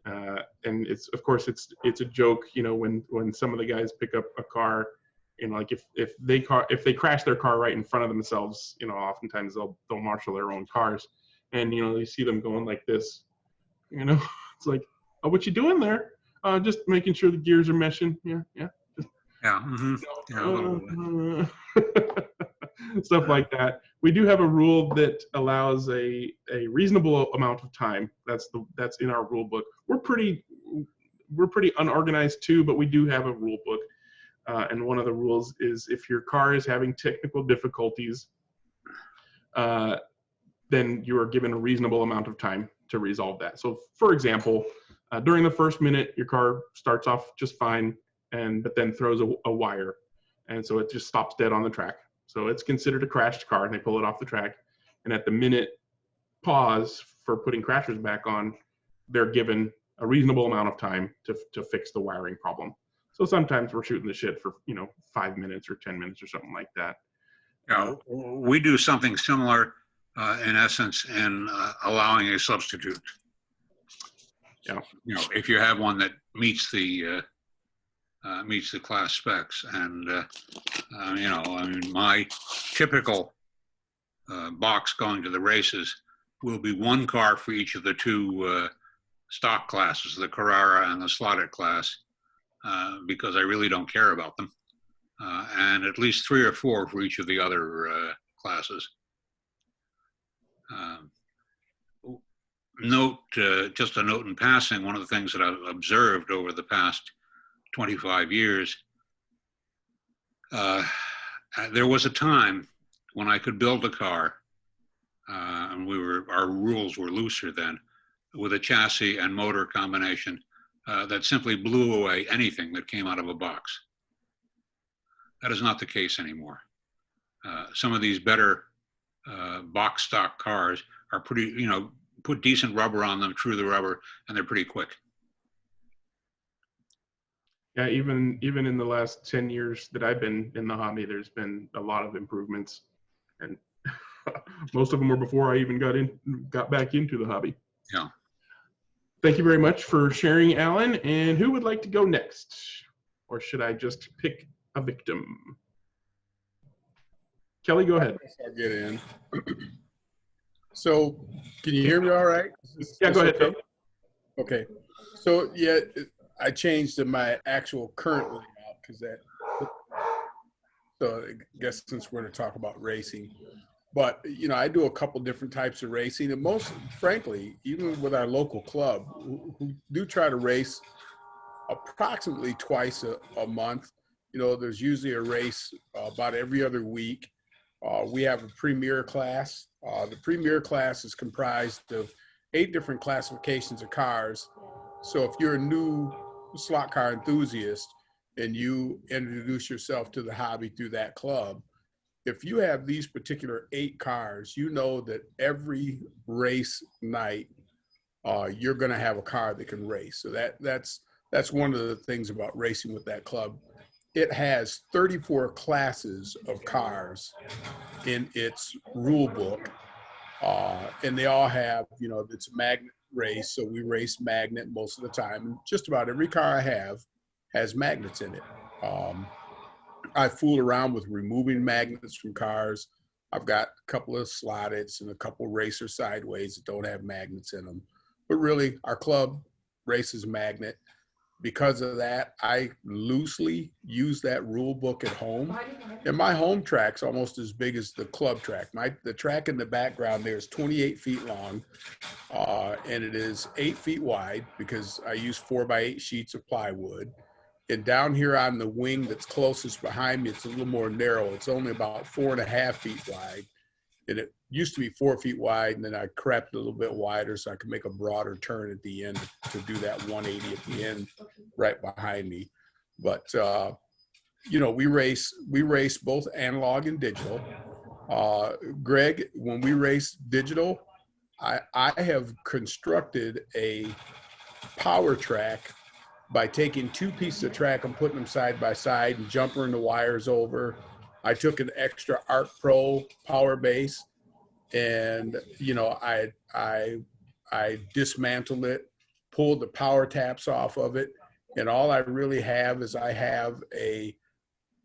And of course it's a joke, you know, when some of the guys pick up a car, you know, like if they crash their car right in front of themselves, you know, oftentimes they'll marshal their own cars, and you know, you see them going like this, you know. It's like, oh, what you doing there? Just making sure the gears are meshing. Yeah. Yeah. Mm-hmm. Stuff like that. We do have a rule that allows a reasonable amount of time. That's in our rule book. We're pretty unorganized too, but we do have a rule book. And one of the rules is if your car is having technical difficulties, then you are given a reasonable amount of time to resolve that. So, for example, during the first minute, your car starts off just fine, but then throws a wire, and so it just stops dead on the track. So it's considered a crashed car, and they pull it off the track. And at the minute pause for putting crashers back on, they're given a reasonable amount of time to fix the wiring problem. So sometimes we're shooting the shit for 5 minutes or 10 minutes or something like that. Yeah, we do something similar in essence in allowing a substitute. Yeah. You know, if you have one that meets the class specs, and you know, I mean, my typical box going to the races will be one car for each of the two stock classes, the Carrara and the slotted class, because I really don't care about them, and at least 3 or 4 for each of the other classes. Just a note in passing, one of the things that I've observed over the past 25 years, there was a time when I could build a car, and our rules were looser then, with a chassis and motor combination that simply blew away anything that came out of a box. That is not the case anymore. Some of these better box stock cars are pretty, you know, put decent rubber on them, true the rubber, and they're pretty quick. Yeah, even in the last 10 years that I've been in the hobby, there's been a lot of improvements, and most of them were before I even got back into the hobby. Yeah. Thank you very much for sharing, Alan. And who would like to go next? Or should I just pick a victim. Kelly, go ahead. I'll get in. So, can you hear me all right? Yeah, go ahead. Okay? Okay. So, yeah, I changed to my actual current layout because that. So, I guess since we're going to talk about racing, but you know, I do a couple different types of racing, and most, frankly, even with our local club, who do try to race approximately twice a month. You know, there's usually a race about every other week. We have a premier class. The premier class is comprised of 8 different classifications of cars. So if you're a new slot car enthusiast and you introduce yourself to the hobby through that club, if you have these particular 8 cars, you know that every race night, you're going to have a car that can race. So that's one of the things about racing with that club. It has 34 classes of cars in its rule book, and they all have, you know, it's a magnet race, so we race magnet most of the time. And just about every car I have has magnets in it. I fool around with removing magnets from cars. I've got a couple of slotteds and a couple racer sideways that don't have magnets in them. But really, our club races magnet. Because of that, I loosely use that rule book at home. And my home track's almost as big as the club track. The track in the background there is 28 feet long, and it is 8 feet wide because I use 4x8 sheets of plywood. And down here on the wing that's closest behind me, it's a little more narrow. It's only about 4.5 feet wide. And it used to be 4 feet wide, and then I crept it a little bit wider so I could make a broader turn at the end to do that 180 at the end right behind me. But, you know, we race both analog and digital. Greg, when we race digital, I have constructed a power track by taking 2 pieces of track and putting them side by side and jumpering the wires over. I took an extra Arc Pro power base, and you know, I dismantled it, pulled the power taps off of it, and all I really have is I have a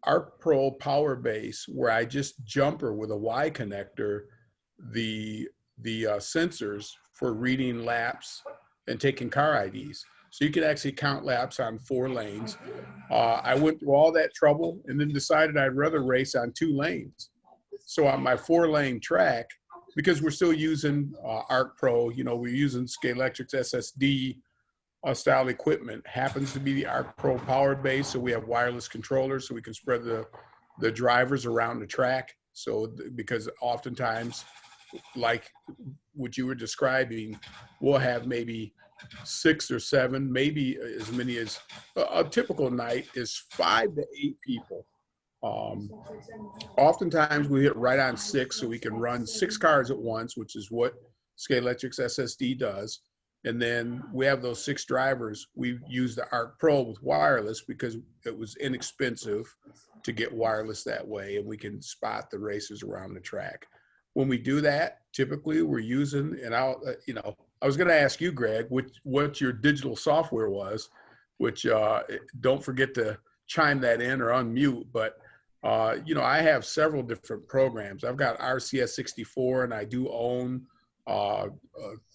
Arc Pro power base where I just jumper with a Y connector the sensors for reading laps and taking car IDs. So you could actually count laps on 4 lanes. I went through all that trouble and then decided I'd rather race on 2 lanes. So on my 4-lane track, because we're still using Arc Pro, you know, we're using Scalextric's SSD style equipment, happens to be the Arc Pro power base. So we have wireless controllers so we can spread the drivers around the track. So because oftentimes, like what you were describing, we'll have maybe 6 or 7, maybe as many as a typical night is 5 to 8 people. Oftentimes we hit right on 6, so we can run 6 cars at once, which is what Scalextric's SSD does. And then we have those 6 drivers. We use the Arc Pro with wireless because it was inexpensive to get wireless that way, and we can spot the racers around the track. When we do that, typically we're using, and I was going to ask you, Greg, what your digital software was, which don't forget to chime that in or unmute. But, you know, I have several different programs. I've got RCS64, and I do own, I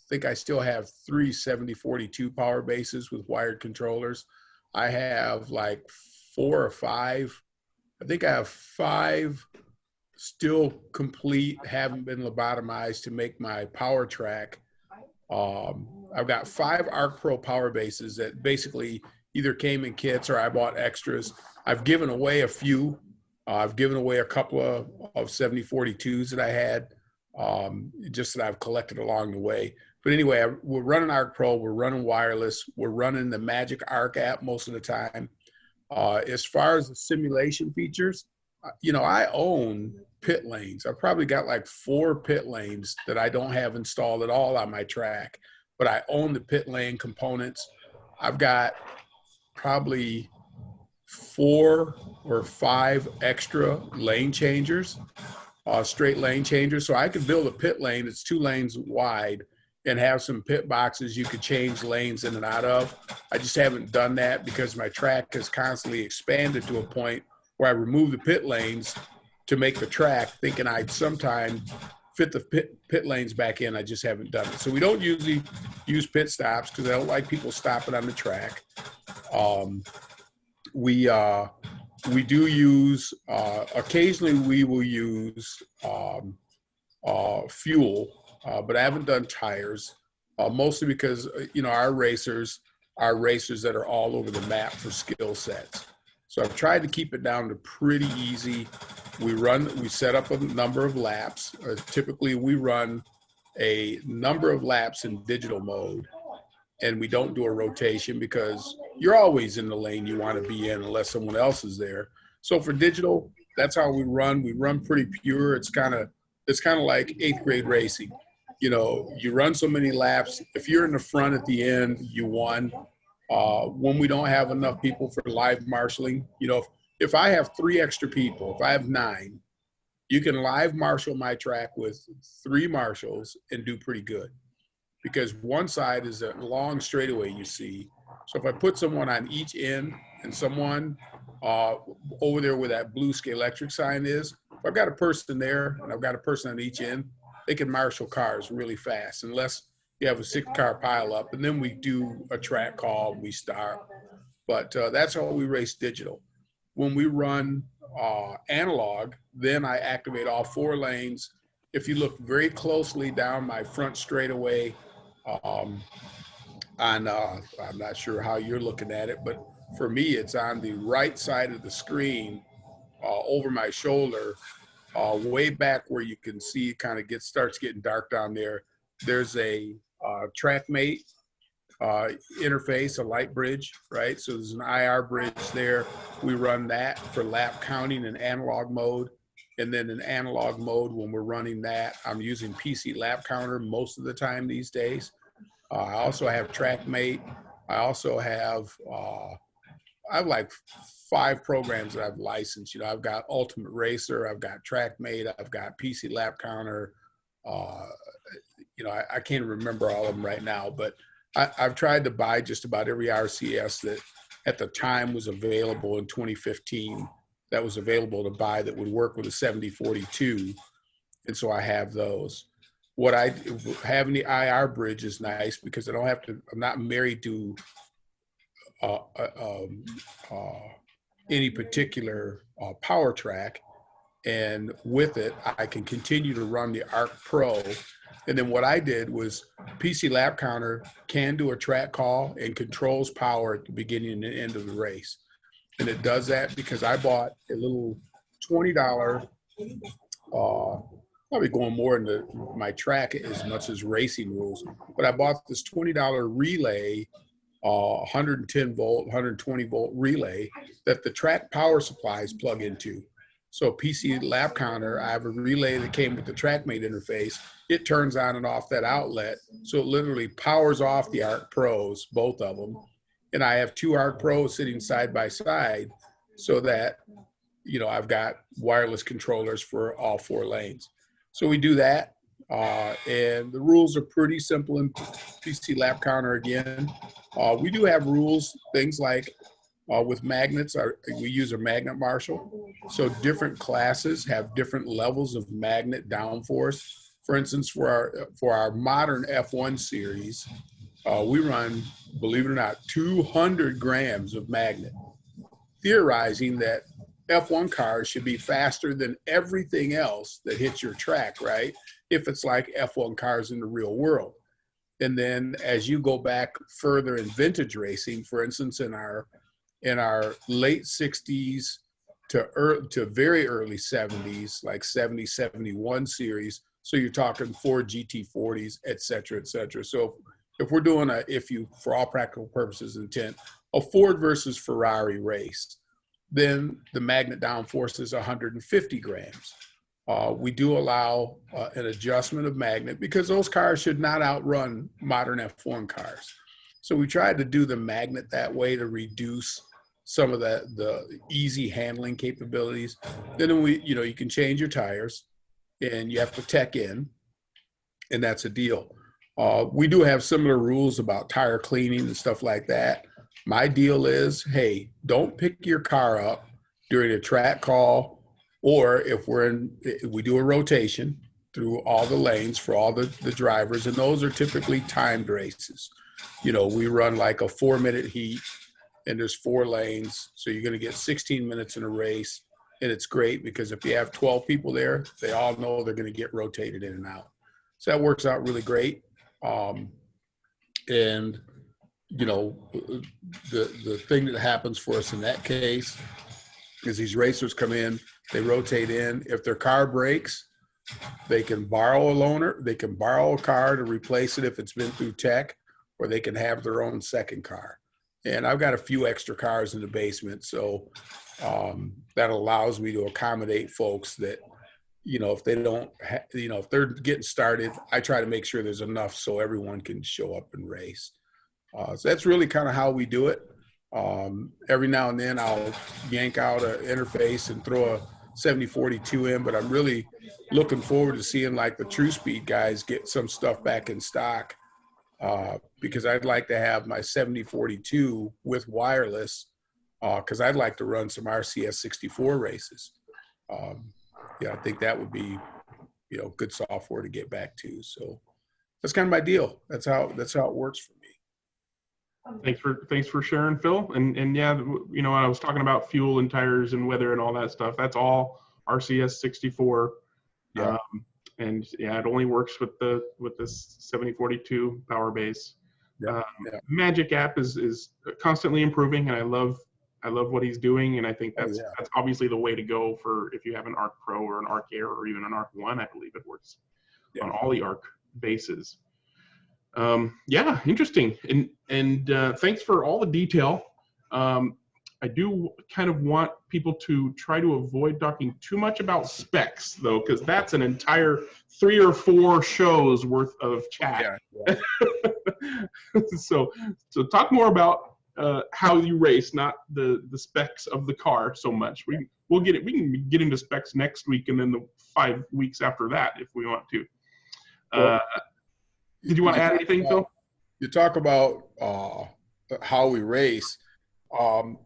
think I still have 3 7042 power bases with wired controllers. I have like 4 or 5. I think I have 5 still complete, haven't been lobotomized to make my power track. I've got 5 Arc Pro power bases that basically either came in kits or I bought extras. I've given away a few. I've given away a couple of 7042s that I had, just that I've collected along the way. But anyway, we're running Arc Pro, we're running wireless, we're running the Magic Arc app most of the time. As far as the simulation features, you know, I own pit lanes. I've probably got like 4 pit lanes that I don't have installed at all on my track, but I own the pit lane components. I've got probably 4 or 5 extra lane changers, straight lane changers. So I could build a pit lane that's 2 lanes wide and have some pit boxes you could change lanes in and out of. I just haven't done that because my track has constantly expanded to a point where I removed the pit lanes to make the track, thinking I'd sometime fit the pit lanes back in. I just haven't done it. So we don't usually use pit stops because I don't like people stopping on the track. We do use, occasionally we will use fuel, but I haven't done tires, mostly because, our racers are racers that are all over the map for skill sets. So I've tried to keep it down to pretty easy. We set up a number of laps. Typically we run a number of laps in digital mode, and we don't do a rotation because you're always in the lane you want to be in unless someone else is there. So for digital, that's how we run. We run pretty pure. It's kind of like 8th grade racing. You run so many laps. If you're in the front at the end, you won. When we don't have enough people for live marshaling, if I have 3 extra people, if I have 9, you can live marshal my track with 3 marshals and do pretty good, because one side is a long straightaway you see. So if I put someone on each end and someone over there where that blue Scalextric sign is, if I've got a person there and I've got a person on each end, they can marshal cars really fast, unless you have a 6-car pileup, and then we do a track call, we start. But that's how we race digital. When we run analog, then I activate all 4 lanes. If you look very closely down my front straightaway, I'm not sure how you're looking at it, but for me, it's on the right side of the screen, over my shoulder, way back where you can see it kind of starts getting dark down there. There's a TrackMate interface, a light bridge, right? So there's an IR bridge there. We run that for lap counting in analog mode. And then in analog mode, when we're running that, I'm using PC lap counter most of the time these days. I also have TrackMate. I also have, I have like 5 programs that I've licensed. I've got Ultimate Racer, I've got TrackMate, I've got PC lap counter. I can't remember all of them right now, but I've tried to buy just about every RCS that at the time was available in 2015, that was available to buy that would work with a 7042. And so I have those. What I having the IR bridge is nice because I don't have to, I'm not married to any particular power track. And with it, I can continue to run the ARC Pro. And then what I did was PC lap counter can do a track call and controls power at the beginning and end of the race. And it does that because I bought a little $20, probably going more into my track as much as racing rules, but I bought this $20 relay, 110 volt, 120 volt relay that the track power supplies plug into. So PC lap counter, I have a relay that came with the TrackMate interface. It turns on and off that outlet. So it literally powers off the ARC Pros, both of them. And I have 2 ARC Pros sitting side by side so that, I've got wireless controllers for all 4 lanes. So we do that. And the rules are pretty simple in PC lap counter again. We do have rules, things like with magnets, we use a magnet marshal. So different classes have different levels of magnet downforce. For instance, for our modern F1 series, we run, believe it or not, 200 grams of magnet, theorizing that F1 cars should be faster than everything else that hits your track, right? If it's like F1 cars in the real world. And then as you go back further in vintage racing, for instance, in our late 60s to very early 70s, like 70, 71 series. So you're talking Ford GT40s, et cetera, et cetera. So if we're doing for all practical purposes intent, a Ford versus Ferrari race, then the magnet downforce is 150 grams. We do allow an adjustment of magnet because those cars should not outrun modern F1 cars. So we tried to do the magnet that way to reduce some of the easy handling capabilities. Then you can change your tires and you have to tech in, and that's a deal. We do have similar rules about tire cleaning and stuff like that. My deal is, hey, don't pick your car up during a track call, or if we do a rotation through all the lanes for all the drivers, and those are typically timed races. You know, we run like a 4-minute heat, and there's 4 lanes, so you're going to get 16 minutes in a race, and it's great because if you have 12 people there, they all know they're going to get rotated in and out. So that works out really great. And you know, the thing that happens for us in that case is these racers come in, they rotate in. If their car breaks, they can borrow a loaner, they can borrow a car to replace it if it's been through tech, or they can have their own second car. And I've got a few extra cars in the basement, so that allows me to accommodate folks that, you know, if they don't, if they're getting started, I try to make sure there's enough so everyone can show up and race. So that's really kind of how we do it. Every now and then I'll yank out an interface and throw a 7042 in, but I'm really looking forward to seeing like the True Speed guys get some stuff back in stock, because I'd like to have my 7042 with wireless, because I'd like to run some RCS 64 races. Yeah, I think that would be, you know, good software to get back to. So that's kind of my deal. That's how it works for me. Thanks for sharing, Phil. And yeah, you know, I was talking about fuel and tires and weather and all that stuff. That's all RCS 64. Yeah. And yeah, it only works with this 7042 power base. Yeah. Magic app is constantly improving, and I love what he's doing. And I think that's obviously the way to go for if you have an Arc Pro or an Arc Air or even an Arc One. I believe it works on all the Arc bases. Yeah, interesting. And thanks for all the detail. I do kind of want people to try to avoid talking too much about specs, though, because that's an entire 3 or 4 shows worth of chat. Yeah. So talk more about how you race, not the specs of the car so much. We can get into specs next week and then the 5 weeks after that if we want to. Did you want to add anything, Phil? You talk about how we race.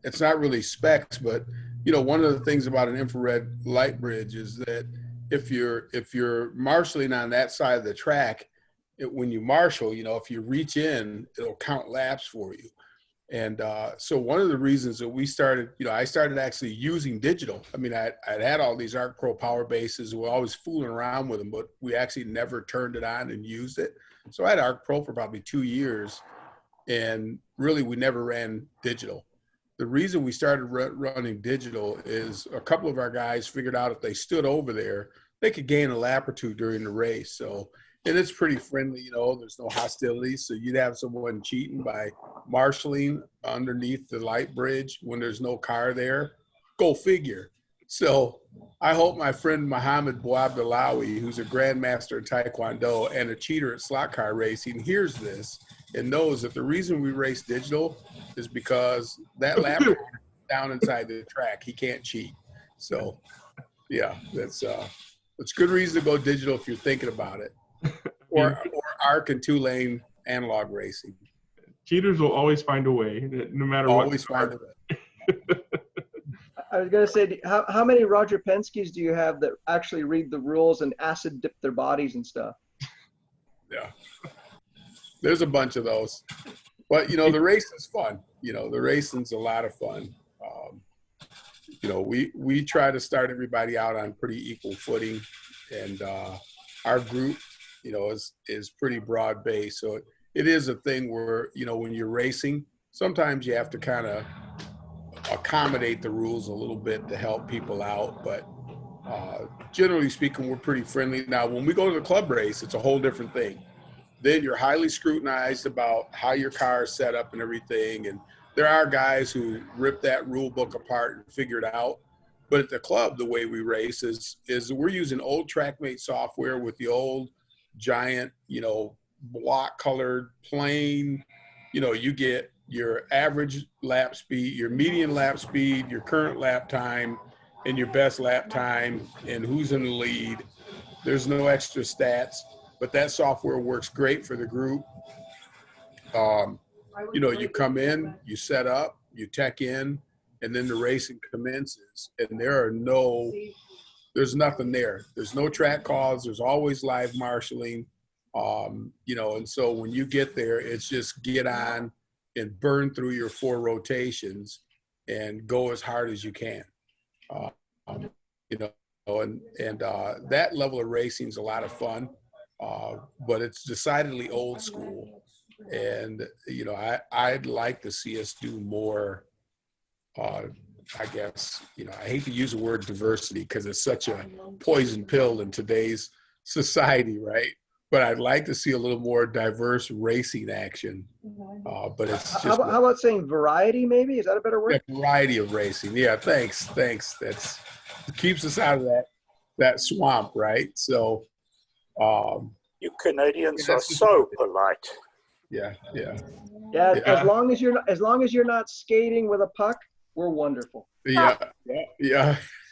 It's not really specs, but you know, one of the things about an infrared light bridge is that if you're marshaling on that side of the track, when you marshal, you know, if you reach in, it'll count laps for you. And so one of the reasons that we started, you know, I started actually using digital. I mean, I'd had all these Arc Pro power bases. We were always fooling around with them, but we actually never turned it on and used it. So I had Arc Pro for probably 2 years, and really we never ran digital. The reason we started running digital is a couple of our guys figured out if they stood over there, they could gain a lap or 2 during the race. So, and it's pretty friendly, you know, there's no hostility. So you'd have someone cheating by marshaling underneath the light bridge when there's no car there. Go figure. So I hope my friend Mohammed Bouabdalawi, who's a grandmaster in Taekwondo and a cheater at slot car racing, hears this and knows that the reason we race digital is because that lap down inside the track, he can't cheat. So yeah, that's good reason to go digital if you're thinking about it. Or Arc and 2-lane analog racing. Cheaters will always find a way, no matter what. Always find a way. I was going to say, how many Roger Penske's do you have that actually read the rules and acid dip their bodies and stuff? Yeah. There's a bunch of those. But, you know, the racing's fun. You know, the racing's a lot of fun. You know, we try to start everybody out on pretty equal footing. And our group, you know, is pretty broad-based. So it is a thing where, you know, when you're racing, sometimes you have to kind of accommodate the rules a little bit to help people out, but generally speaking, we're pretty friendly. Now, when we go to the club race, it's a whole different thing. Then you're highly scrutinized about how your car is set up and everything, and there are guys who rip that rule book apart and figure it out. But at the club, the way we race is we're using old TrackMate software with the old giant, you know, block colored plain, you know, you get your average lap speed, your median lap speed, your current lap time, and your best lap time, and who's in the lead. There's no extra stats, but that software works great for the group. You know, you come in, you set up, you tech in, and then the racing commences, and there's nothing there. There's no track calls. There's always live marshaling, and so when you get there, it's just get on and burn through your 4 rotations and go as hard as you can. That level of racing is a lot of fun, but it's decidedly old school. And, I'd like to see us do more, I guess, I hate to use the word diversity because it's such a poison pill in today's society, right? But I'd like to see a little more diverse racing action. But it's just how about saying variety? Maybe, is that a better word? a variety of racing. Yeah, thanks. That's keeps us out of that swamp, right? So, You Canadians are so polite. yeah. As long as you're not skating with a puck, we're wonderful. Yeah.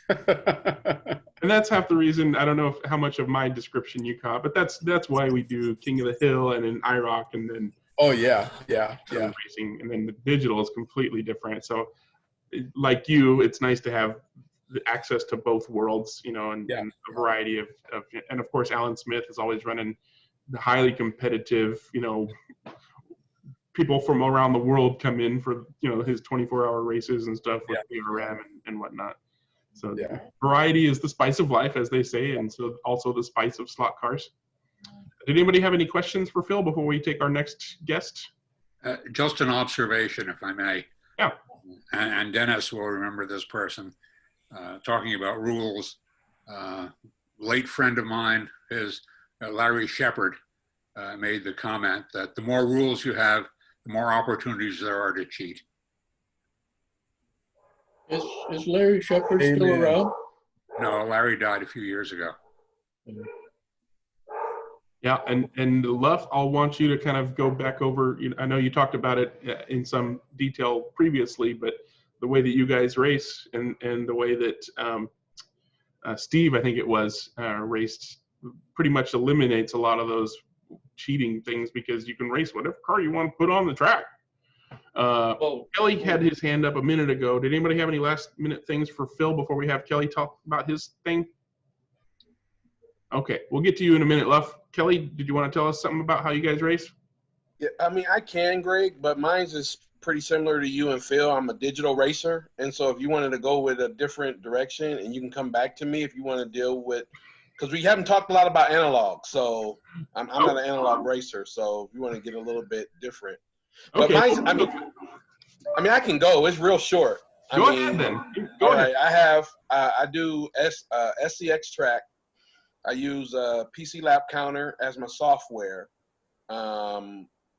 And that's half the reason. I don't know how much of my description you caught, but that's why we do King of the Hill and then IROC and then racing, and then the digital is completely different. So, like you, it's nice to have the access to both worlds, and a variety of, and of course, Alan Smith is always running the highly competitive, people from around the world come in for, his 24-hour races and stuff with BRM and whatnot. So variety is the spice of life, as they say, and so also the spice of slot cars. Did anybody have any questions for Phil before we take our next guest? Just an observation, if I may. Yeah. And Dennis will remember this person. Talking about rules, late friend of mine is Larry Shepard made the comment that the more rules you have, the more opportunities there are to cheat. Is Larry Shepard still around? No, Larry died a few years ago. Yeah, and Luff, I'll want you to kind of go back over, I know you talked about it in some detail previously, but the way that you guys race and the way that Steve, I think it was, raced pretty much eliminates a lot of those cheating things because you can race whatever car you want to put on the track. Kelly had his hand up a minute ago. Did anybody have any last minute things for Phil before we have Kelly talk about his thing? Okay, we'll get to you in a minute, Luff. Kelly, did you want to tell us something about how you guys race? Yeah, I mean, I can, Greg, but mine's is pretty similar to you and Phil. I'm a digital racer, and so if you wanted to go with a different direction, and you can come back to me if you want to deal with, because we haven't talked a lot about analog, so I'm not an analog racer, so if you want to get a little bit different. But okay. mine's, I mean, I can go. It's real short. Go ahead then. Go ahead. I do SCX track. I use PC Lap Counter as my software.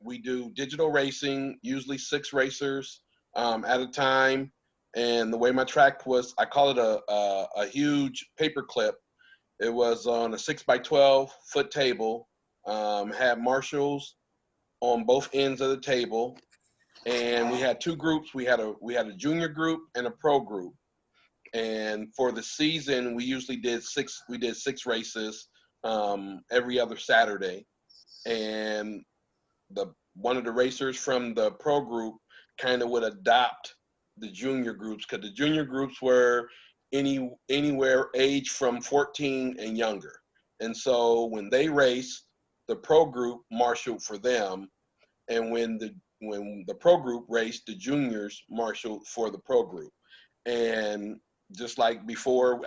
We do digital racing, usually 6 racers at a time. And the way my track was, I call it a huge paper clip. It was on a 6x12 foot table, had marshals on both ends of the table. And we had 2 groups. We had a junior group and a pro group. And for the season, we usually did 6 races every other Saturday. And one of the racers from the pro group kind of would adopt the junior groups, because the junior groups were anywhere age from 14 and younger. And so when they raced, the pro group marshaled for them. And when the pro group raced, the juniors marshaled for the pro group. And just like before,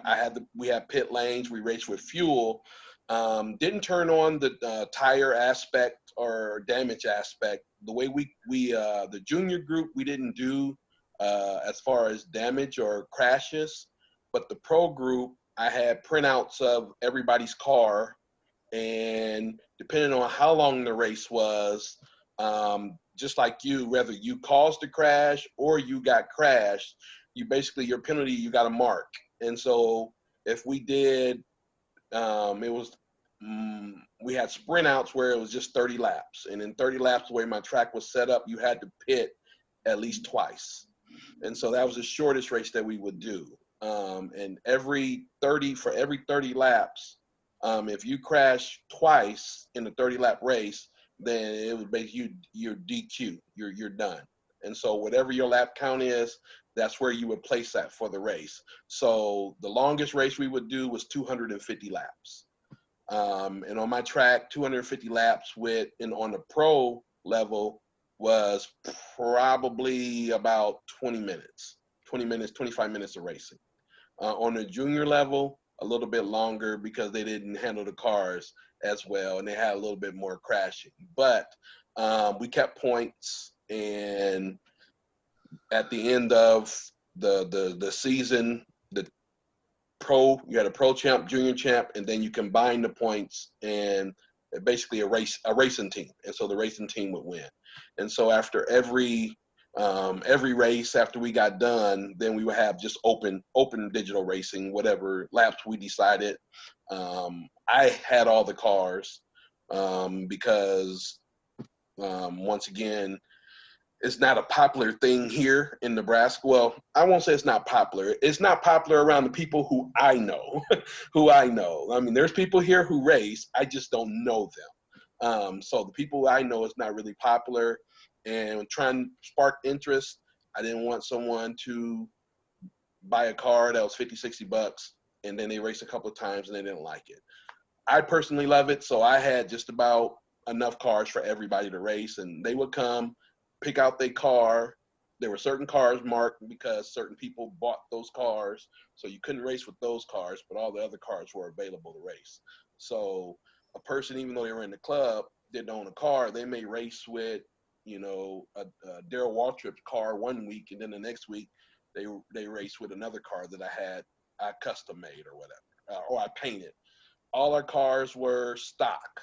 we had pit lanes, we raced with fuel. Didn't turn on the tire aspect or damage aspect. The way the junior group, we didn't do as far as damage or crashes, but the pro group, I had printouts of everybody's car, and depending on how long the race was, just like you, whether you caused the crash or you got crashed, your penalty, you got a mark. And so if we did, we had sprint outs where it was just 30 laps. And in 30 laps, the way my track was set up, you had to pit at least twice. And so that was the shortest race that we would do. And for every 30 laps, if you crash twice in the 30-lap race, then it was basically you're DQ, you're done. And so whatever your lap count is, that's where you would place that for the race. So the longest race we would do was 250 laps. And on my track, 250 laps on the pro level was probably about 20 minutes, 25 minutes of racing. On the junior level, a little bit longer because they didn't handle the cars as well and they had a little bit more crashing. But we kept points, and at the end of the season, you had a pro champ, junior champ, and then you combine the points and basically a racing team. And so the racing team would win. And so after every race after we got done, then we would have just open digital racing, whatever laps we decided. I had all the cars because once again, it's not a popular thing here in Nebraska. Well, I won't say it's not popular. It's not popular around the people who I know, I mean, there's people here who race. I just don't know them. So the people I know, it's not really popular. And trying to spark interest, I didn't want someone to buy a car that was 50, 60 bucks, and then they race a couple of times and they didn't like it. I personally love it, so I had just about enough cars for everybody to race, and they would come, pick out their car. There were certain cars marked because certain people bought those cars, so you couldn't race with those cars, but all the other cars were available to race. So a person, even though they were in the club, didn't own a car, they may race with, a Darrell Waltrip's car one week, and then the next week they race with another car that I custom made or whatever, or I painted. All our cars were stock.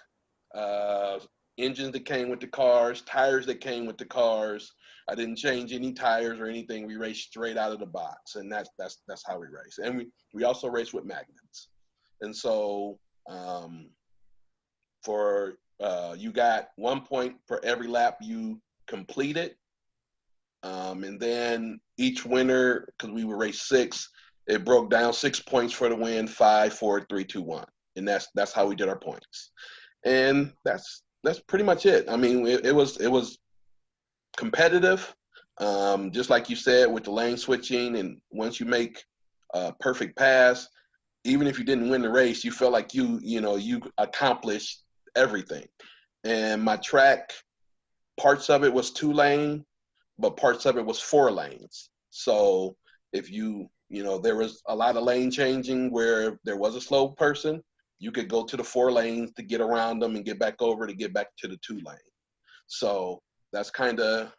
Engines that came with the cars, tires that came with the cars. I didn't change any tires or anything. We raced straight out of the box, and that's how we race. And we also race with magnets. And so you got 1 point for every lap you completed, and then each winner, because we would race 6, it broke down 6 points for the win, 5, 4, 3, 2, 1, and that's how we did our points. And that's pretty much it. I mean, it was competitive, just like you said, with the lane switching. And once you make a perfect pass, even if you didn't win the race, you felt like you accomplished everything. And my track, parts of it was 2-lane, but parts of it was 4 lanes. So if there was a lot of lane changing where there was a slow person, you could go to the 4 lanes to get around them and get back over to get back to the 2 lane. So that's kind of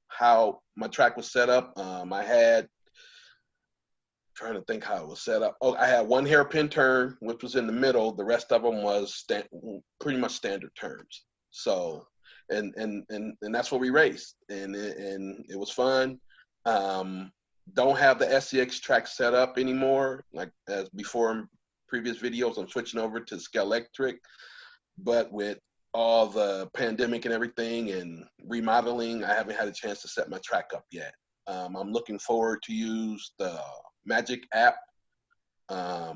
how my track was set up. Trying to think how it was set up. Oh, I had 1 hairpin turn, which was in the middle. The rest of them was pretty much standard turns. So, and that's what we raced, and it was fun. Don't have the SCX track set up anymore, like as before in previous videos. I'm switching over to Scale Electric, but with all the pandemic and everything and remodeling, I haven't had a chance to set my track up yet. I'm looking forward to use the Magic app. I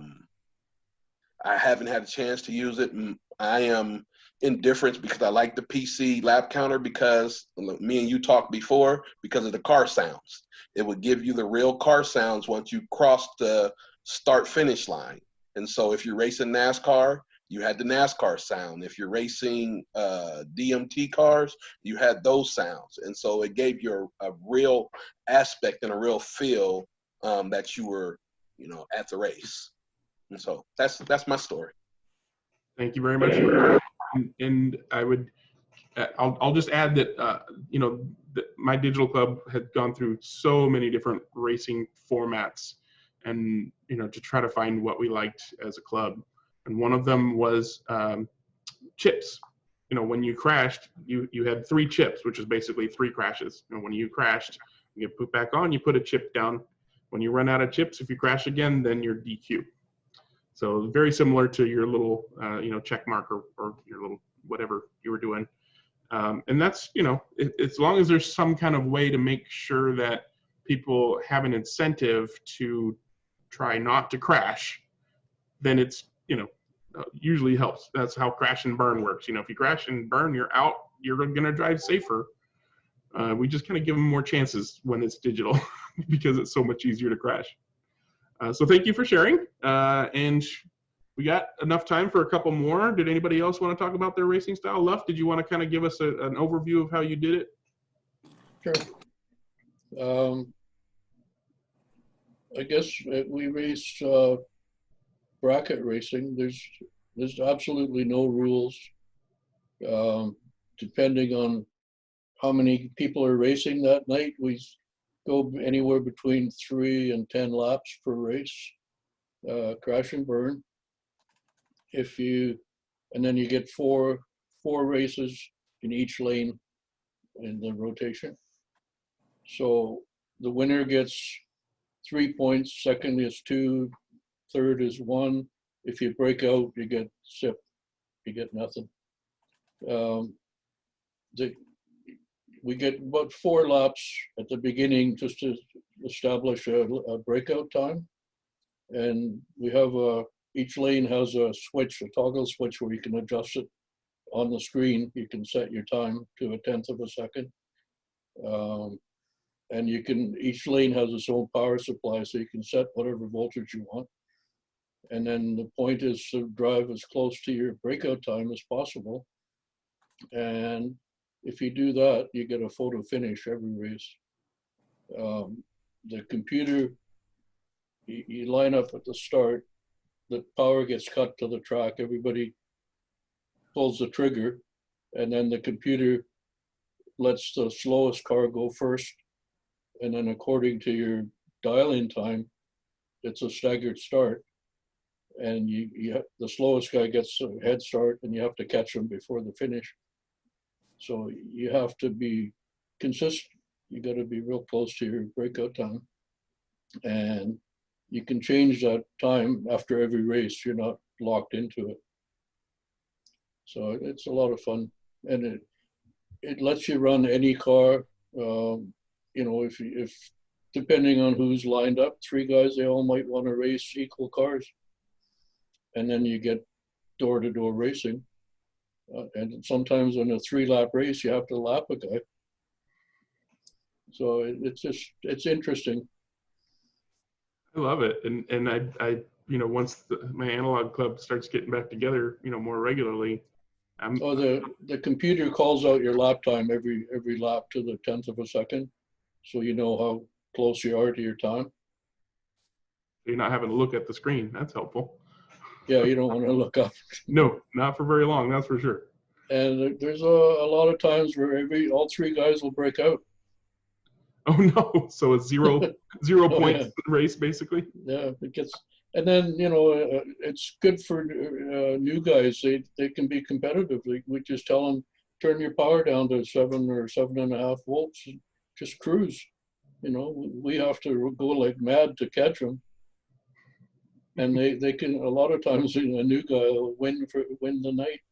haven't had a chance to use it. I am indifferent because I like the PC lap counter, because me and you talked before, because of the car sounds. It would give you the real car sounds once you cross the start finish line. And so if you're racing NASCAR, you had the NASCAR sound. If you're racing DMT cars, you had those sounds. And so it gave you a real aspect and a real feel that you were, at the race. And so that's my story. Thank you very much. And I'll just add that, my digital club had gone through so many different racing formats, and, to try to find what we liked as a club. And one of them was chips. When you crashed, you had 3 chips, which is basically 3 crashes. And when you crashed, you get put back on, you put a chip down. When you run out of chips, if you crash again, then you're DQ. So very similar to your little, check mark or your little whatever you were doing. And that's, as long as there's some kind of way to make sure that people have an incentive to try not to crash, then it's, usually helps. That's how crash and burn works. If you crash and burn, you're out, you're going to drive safer. We just kind of give them more chances when it's digital because it's so much easier to crash. So thank you for sharing. And we got enough time for a couple more. Did anybody else want to talk about their racing style? Luff, did you want to kind of give us an overview of how you did it? Sure. I guess we race bracket racing. There's absolutely no rules. Depending on how many people are racing that night, we go anywhere between 3 and 10 laps per race, crash and burn. And then you get four races in each lane in the rotation. So the winner gets 3 points, second is 2, third is 1. If you break out, you get SIP, you get nothing. We get about 4 laps at the beginning just to establish a breakout time. And we have each lane has a switch, a toggle switch where you can adjust it on the screen. You can set your time to 1/10 of a second. And each lane has its own power supply, so you can set whatever voltage you want. And then the point is to drive as close to your breakout time as possible. And if you do that, you get a photo finish every race. The computer, you line up at the start, the power gets cut to the track, everybody pulls the trigger, and then the computer lets the slowest car go first. And then according to your dial-in time, it's a staggered start. And the slowest guy gets a head start, and you have to catch him before the finish. So you have to be consistent. You got to be real close to your breakout time. And you can change that time after every race. You're not locked into it. So it's a lot of fun. And it lets you run any car. If depending on who's lined up, 3 guys, they all might want to race equal cars. And then you get door-to-door racing. And sometimes in a 3-lap race, you have to lap a guy. So it's interesting. I love it. And I once my analog club starts getting back together, more regularly. The computer calls out your lap time every lap to the 1/10 of a second. So you know how close you are to your time. You're not having to look at the screen. That's helpful. Yeah, you don't want to look up. No, not for very long, that's for sure. And there's a lot of times where all 3 guys will break out. Oh no! So it's zero points race basically. Yeah, it gets, and then it's good for new guys. They can be competitive. We just tell them turn your power down to 7 or 7.5 volts, and just cruise. We have to go like mad to catch them. And they can, a lot of times, a new guy will win the night.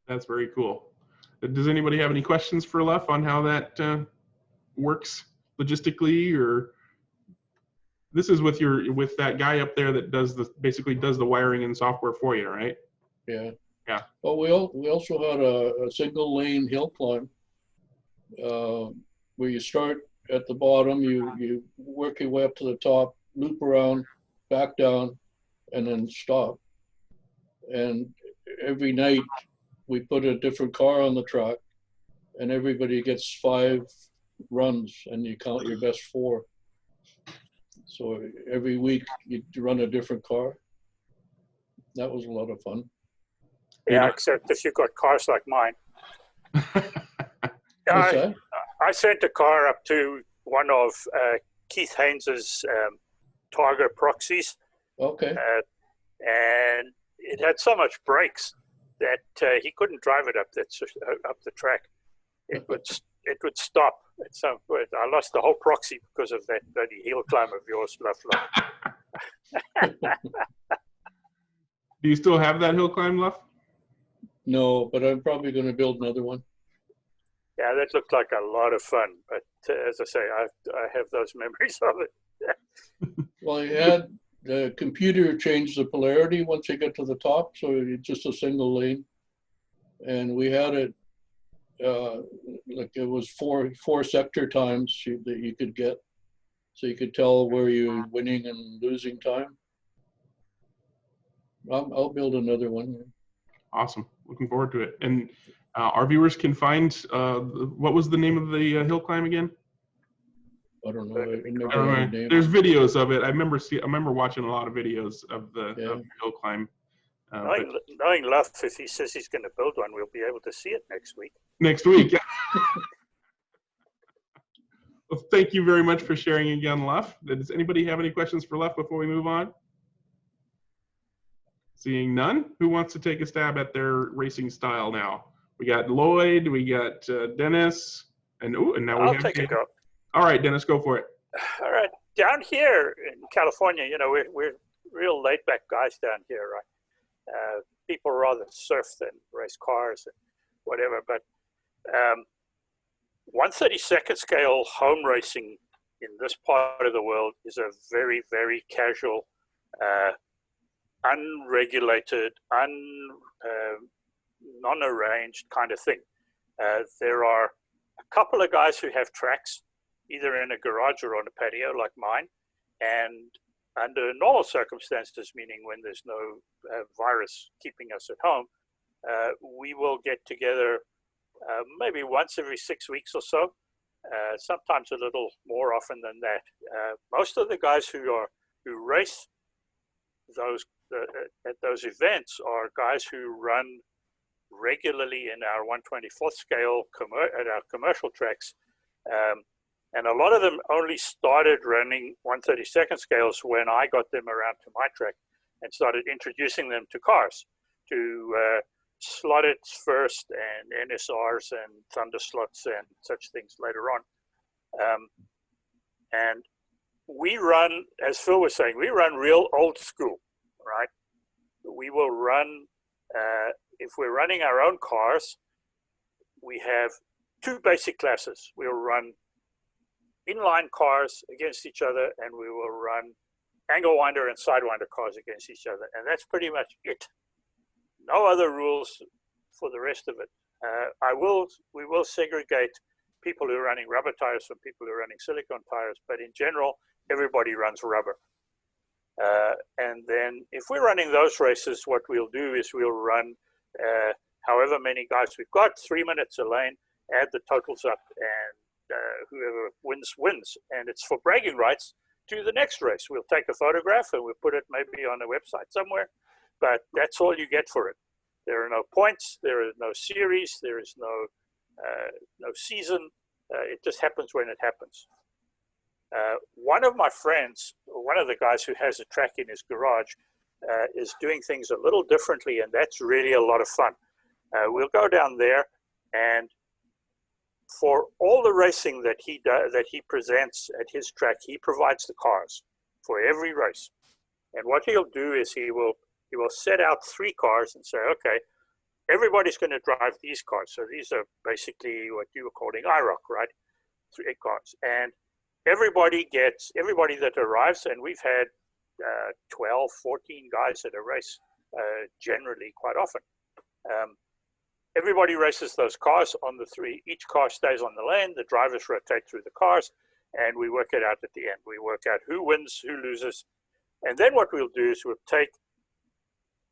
That's very cool. Does anybody have any questions for Luff on how that works logistically? Or this is with that guy up there that basically does the wiring and software for you, right? Yeah. Yeah. Well, we also had a single lane hill climb where you start at the bottom, you work your way up to the top, loop around, back down, and then stop. And every night we put a different car on the track, and everybody gets 5 runs, and you count your best 4. So every week you run a different car. That was a lot of fun. Yeah, except if you've got cars like mine. What's that? I sent a car up to one of Keith Haynes's Targa Proxies. Okay. And it had so much brakes that he couldn't drive it up the track. It would stop at some point. I lost the whole Proxy because of that bloody hill climb of yours, Luff. Do you still have that hill climb, Luff? No, but I'm probably going to build another one. Yeah, that looked like a lot of fun. But as I say, I have those memories of it. Well, the computer changed the polarity once you get to the top, so it's just a single lane. And we had it like it was four sector times that you could get, so you could tell where you're winning and losing time. I'll build another one. Awesome. Looking forward to it. And our viewers can find, what was the name of the hill climb again? I don't know. I never I don't had a know. name. There's videos of it. I remember watching a lot of videos of the hill climb. Knowing Luff, if he says he's going to build one, we'll be able to see it next week. Next week. Well, thank you very much for sharing again, Luff. Does anybody have any questions for Luff before we move on? Seeing none, who wants to take a stab at their racing style now? We got Lloyd, we got Dennis, and now we I'll have take a go. All right, Dennis, go for it. All right, down here in California, you know, we're real laid back guys down here, right? People rather surf than race cars and whatever, but 1/32nd scale home racing in this part of the world is a very, very casual, unregulated, non-arranged kind of thing. There are a couple of guys who have tracks, either in a garage or on a patio like mine, and under normal circumstances, meaning when there's no virus keeping us at home, we will get together maybe once every 6 weeks or so, sometimes a little more often than that. Most of the guys who race at those events are guys who run regularly in our 1/24th scale at our commercial tracks. And a lot of them only started running 1/32nd scales when I got them around to my track and started introducing them to cars, to slotted first and NSRs and Thunder slots and such things later on. And we run, as Phil was saying, we run real old school, right? We will run, if we're running our own cars, we have two basic classes. We'll run inline cars against each other, and we will run angle winder and sidewinder cars against each other. And that's pretty much it. No other rules for the rest of it. We will segregate people who are running rubber tires from people who are running silicone tires, but in general, everybody runs rubber. And then if we're running those races, what we'll do is we'll run however many guys we've got, 3 minutes a lane, add the totals up, and whoever wins, wins. And it's for bragging rights to the next race. We'll take a photograph and we'll put it maybe on a website somewhere, but that's all you get for it. There are no points, there is no series, there is no season. It just happens when it happens. One of my friends, one of the guys who has a track in his garage, is doing things a little differently, and that's really a lot of fun. We'll go down there, and for all the racing that he presents at his track, he provides the cars for every race. And what he'll do is he will set out 3 cars and say, okay, everybody's going to drive these cars. So these are basically what you were calling IROC, right? 3 cars. And everybody that arrives, and we've had 12, 14 guys at a race, generally quite often. Everybody races those cars on the 3. Each car stays on the lane, the drivers rotate through the cars, and we work it out at the end. We work out who wins, who loses. And then what we'll do is we'll take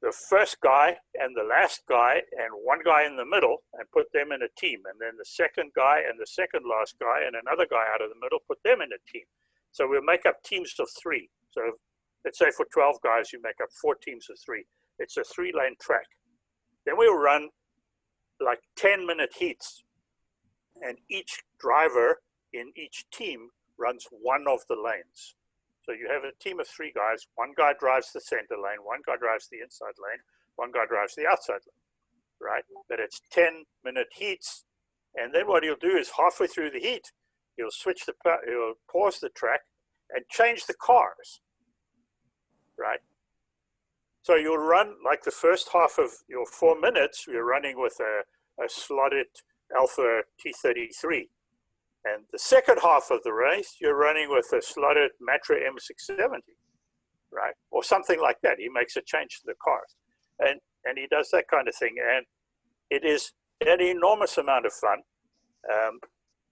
the first guy and the last guy and one guy in the middle and put them in a team. And then the second guy and the second last guy and another guy out of the middle, put them in a team. So we'll make up teams of 3. So let's say for 12 guys, you make up 4 teams of 3. It's a 3-lane track. Then we'll run like 10-minute heats. And each driver in each team runs one of the lanes. So you have a team of 3 guys. One guy drives the center lane, one guy drives the inside lane, one guy drives the outside lane, right? But it's 10-minute heats. And then what he'll do is halfway through the heat, he'll pause the track and change the cars, right? So you'll run like the first half of your 4 minutes, you're running with a slotted Alpha T33. And the second half of the race, you're running with a slotted Matra M670, right? Or something like that. He makes a change to the cars. And he does that kind of thing. And an enormous amount of fun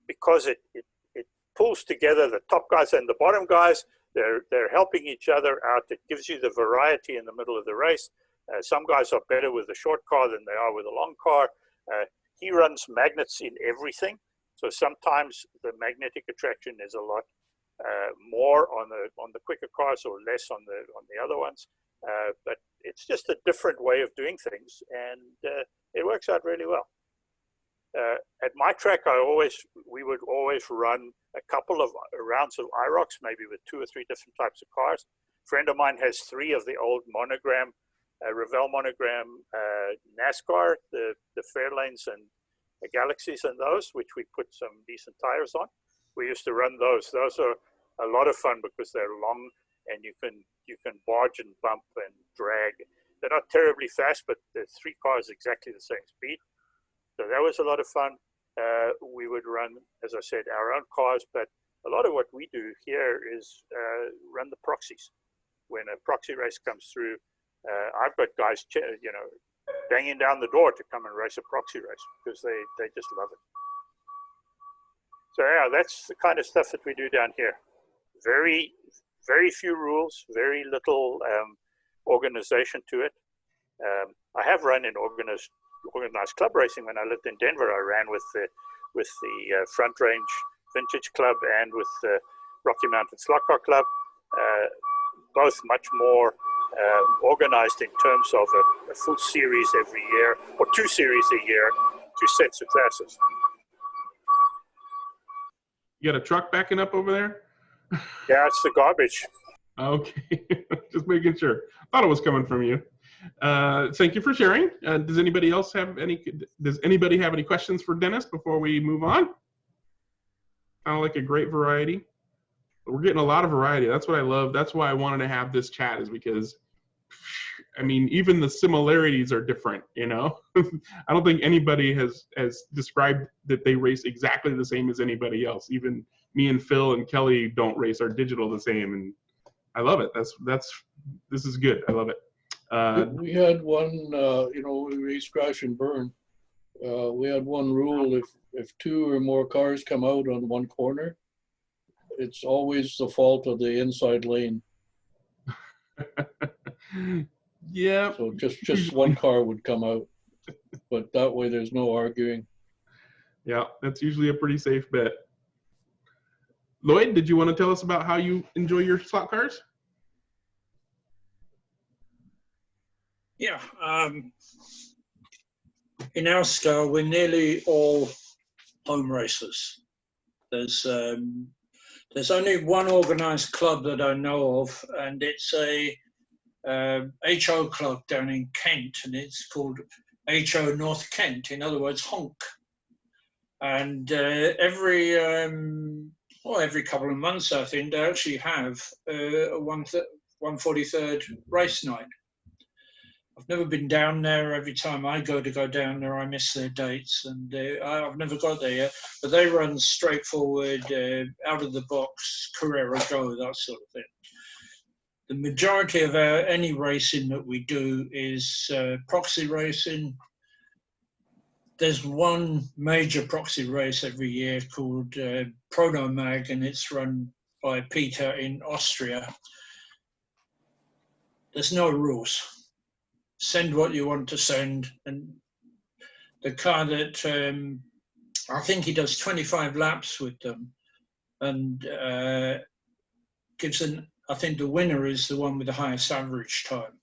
because it pulls together the top guys and the bottom guys. They're helping each other out. It gives you the variety in the middle of the race. Some guys are better with a short car than they are with a long car. He runs magnets in everything. So sometimes the magnetic attraction is a lot more on the quicker cars or less on the other ones. But it's just a different way of doing things, and it works out really well. At my track, we would always run a couple of rounds of IROCs, maybe with 2 or 3 different types of cars. A friend of mine has 3 of the old monogram, Revell monogram NASCAR, the Fairlanes and the Galaxies and those, which we put some decent tires on. We used to run those. Those are a lot of fun because they're long and you can barge and bump and drag. They're not terribly fast, but the 3 cars exactly the same speed. So that was a lot of fun. We would run, as I said, our own cars, but a lot of what we do here is run the proxies. When a proxy race comes through, I've got guys, banging down the door to come and race a proxy race because they just love it. So yeah, that's the kind of stuff that we do down here. Very, very few rules, very little organization to it. I have run in organized club racing. When I lived in Denver, I ran with the Front Range Vintage Club and with the Rocky Mountain Slot Car Club, both much more organized in terms of a full series every year, or 2 series a year, 2 sets of classes. You got a truck backing up over there? Yeah, it's the garbage. Okay, just making sure. Thought it was coming from you. Thank you for sharing. Does anybody have any questions for Dennis before we move on? Sound like a great variety. We're getting a lot of variety. That's what I love. That's why I wanted to have this chat, is because, I mean, even the similarities are different, I don't think anybody has described that they race exactly the same as anybody else. Even me and Phil and Kelly don't race our digital the same, and I love it. This is good. I love it. We had one, we race crash and burn. We had one rule: if 2 or more cars come out on one corner, it's always the fault of the inside lane. Yeah. So just one car would come out, but that way there's no arguing. Yeah, that's usually a pretty safe bet. Lloyd, did you want to tell us about how you enjoy your slot cars? Yeah. In our scale, we're nearly all home racers. There's only one organized club that I know of, and it's a HO club down in Kent, and it's called HO North Kent, in other words, honk. And every couple of months, I think, they actually have a 143rd race night. I've never been down there. Every time I go down there, I miss their dates, and I've never got there yet. But they run straightforward, out of the box, Carrera Go, that sort of thing. The majority of any racing that we do is proxy racing. There's one major proxy race every year called Pronomag, and it's run by Peter in Austria. There's no rules. Send what you want to send, and the car that I think he does 25 laps with them, and I think the winner is the one with the highest average time,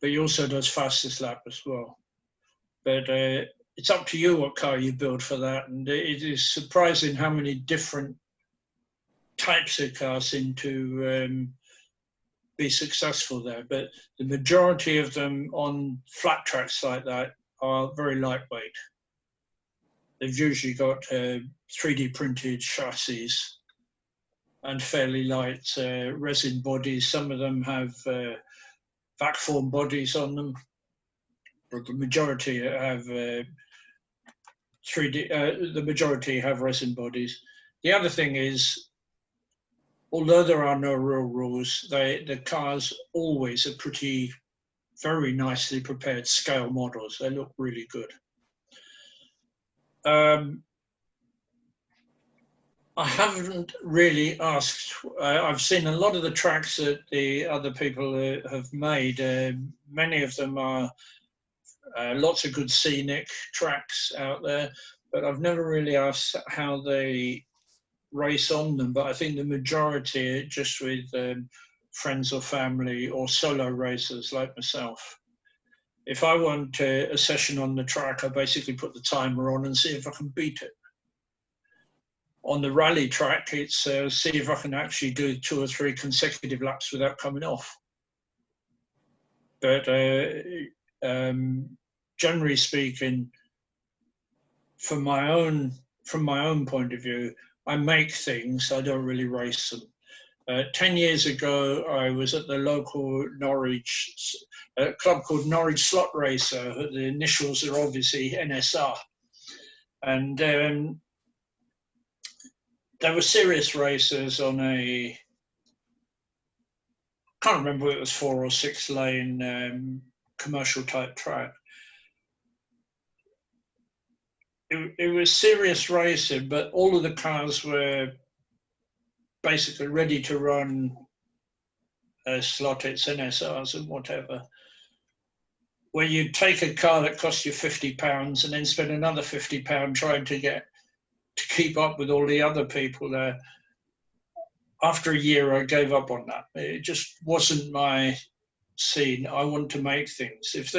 but he also does fastest lap as well. But it's up to you what car you build for that, and it is surprising how many different types of cars seem to be successful there. But the majority of them on flat tracks like that are very lightweight. They've usually got 3D printed chassis and fairly light resin bodies. Some of them have vac form bodies on them, but the majority have the majority have resin bodies. The other thing is, although there are no real rules, the cars always are very nicely prepared scale models. They look really good. I haven't really asked. I've seen a lot of the tracks that the other people have made. Many of them are lots of good scenic tracks out there, but I've never really asked how they race on them. But I think the majority are just with friends or family or solo racers like myself. If I want a session on the track, I basically put the timer on and see if I can beat it. On the rally track, it's see if I can actually do 2 or 3 consecutive laps without coming off. But generally speaking, from my own point of view, I make things, I don't really race them. 10 years ago, I was at the local Norwich, a club called Norwich Slot Racer. The initials are obviously NSR. And there were serious racers on a, can't remember whether it was 4 or 6 lane commercial type track. It was serious racing, but all of the cars were basically ready to run slotted NSRs and whatever. Where you take a car that costs you £50 and then spend another £50 trying to keep up with all the other people there. After a year, I gave up on that. It just wasn't my scene. I want to make things. If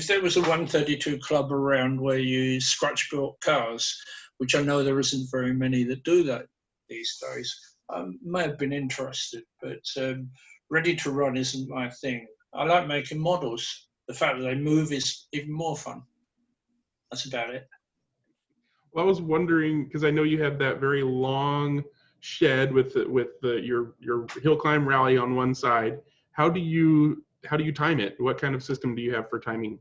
there was a 132 club around where you scratch built cars, which I know there isn't very many that do that these days, I may have been interested, but ready to run isn't my thing. I like making models. The fact that they move is even more fun. That's about it. Well, I was wondering, because I know you had that very long shed with your hill climb rally on one side. How do you time it? What kind of system do you have for timing?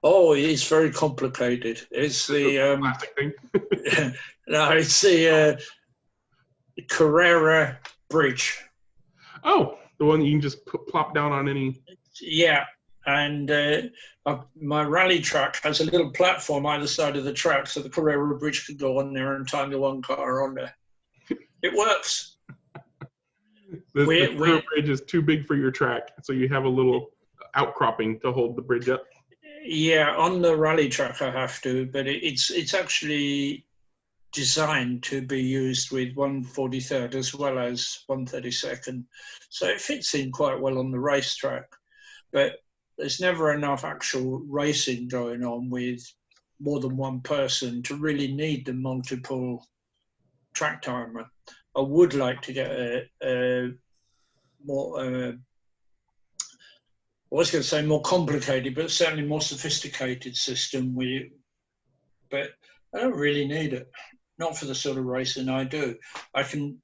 Oh, it's very complicated. It's the plastic thing. no, it's the Carrera bridge. Oh, the one you can just plop down on any. Yeah, and my rally track has a little platform either side of the track, so the Carrera bridge could go on there and time the one car on there. It works. The Carrera bridge is too big for your track, so you have a little outcropping to hold the bridge up. Yeah, on the rally track I have to, but it's actually designed to be used with 143rd as well as 132nd, so it fits in quite well on the racetrack. But there's never enough actual racing going on with more than one person to really need the multiple track timer. I would like to get a more, I was going to say more complicated, but certainly more sophisticated system. But I don't really need it. Not for the sort of racing I do. I can.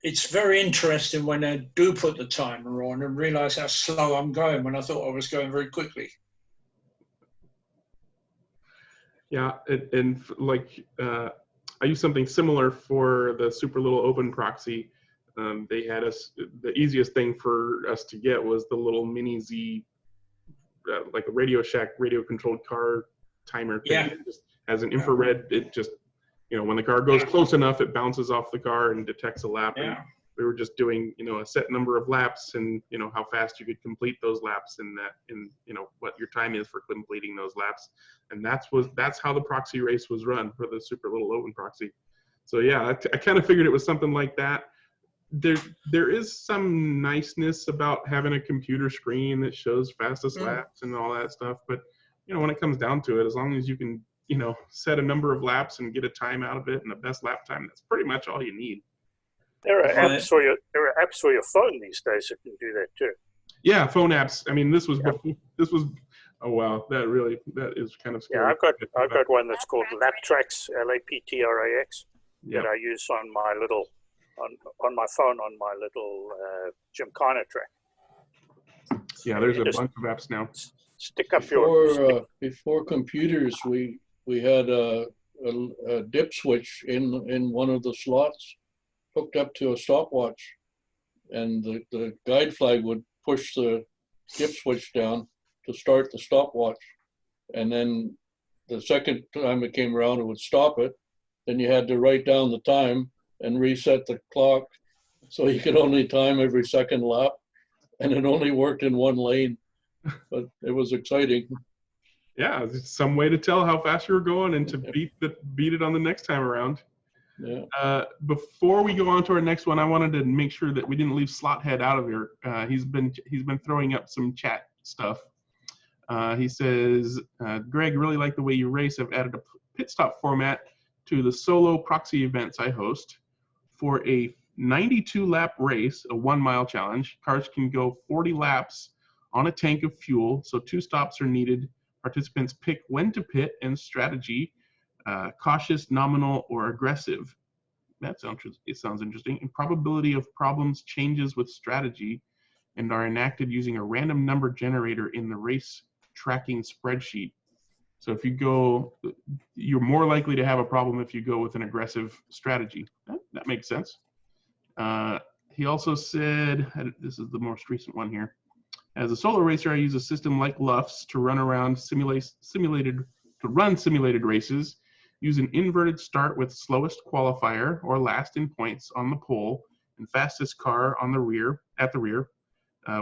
It's very interesting when I do put the timer on and realize how slow I'm going when I thought I was going very quickly. Yeah, and like I use something similar for the super little open proxy. They had us, the easiest thing for us to get was the little mini Z, like a Radio Shack radio controlled car timer thing. Yeah. It just has an infrared, it just, when the car goes close enough, it bounces off the car and detects a lap. Yeah. And we were just doing, a set number of laps and, how fast you could complete those laps and what your time is for completing those laps. And that's how the proxy race was run for the super little open proxy. So yeah, I kind of figured it was something like that. There is some niceness about having a computer screen that shows fastest laps and all that stuff. But, when it comes down to it, as long as you can, set a number of laps and get a time out of it and the best lap time, that's pretty much all you need. There are apps for your phone these days that can do that too. Yeah, phone apps. I mean, this was oh wow, that is kind of scary. Yeah, I've got one that's called LapTrax, LAPTRAX, that I use on my little on my phone on my little Gymkhana track. Yeah, there's a bunch of apps now. Stick up before computers, we had a dip switch in one of the slots hooked up to a stopwatch, and the guide flag would push the dip switch down to start the stopwatch. And then the second time it came around, it would stop it. Then you had to write down the time and reset the clock so you could only time every second lap. And it only worked in one lane, but it was exciting. Yeah, it's some way to tell how fast you were going and to beat it on the next time around. Yeah. Before we go on to our next one, I wanted to make sure that we didn't leave Slothead out of here. He's been throwing up some chat stuff. He says, Greg, really like the way you race. I've added a pit stop format to the solo proxy events I host. For a 92-lap race, a 1-mile challenge, cars can go 40 laps on a tank of fuel, so 2 stops are needed. Participants pick when to pit and strategy, cautious, nominal, or aggressive. It sounds interesting. And probability of problems changes with strategy and are enacted using a random number generator in the race tracking spreadsheet. So if you go, you're more likely to have a problem if you go with an aggressive strategy. That makes sense. He also said, this is the most recent one here. As a solo racer, I use a system like Luff's to run simulated races. Use an inverted start with slowest qualifier or last in points on the pole and fastest car on the rear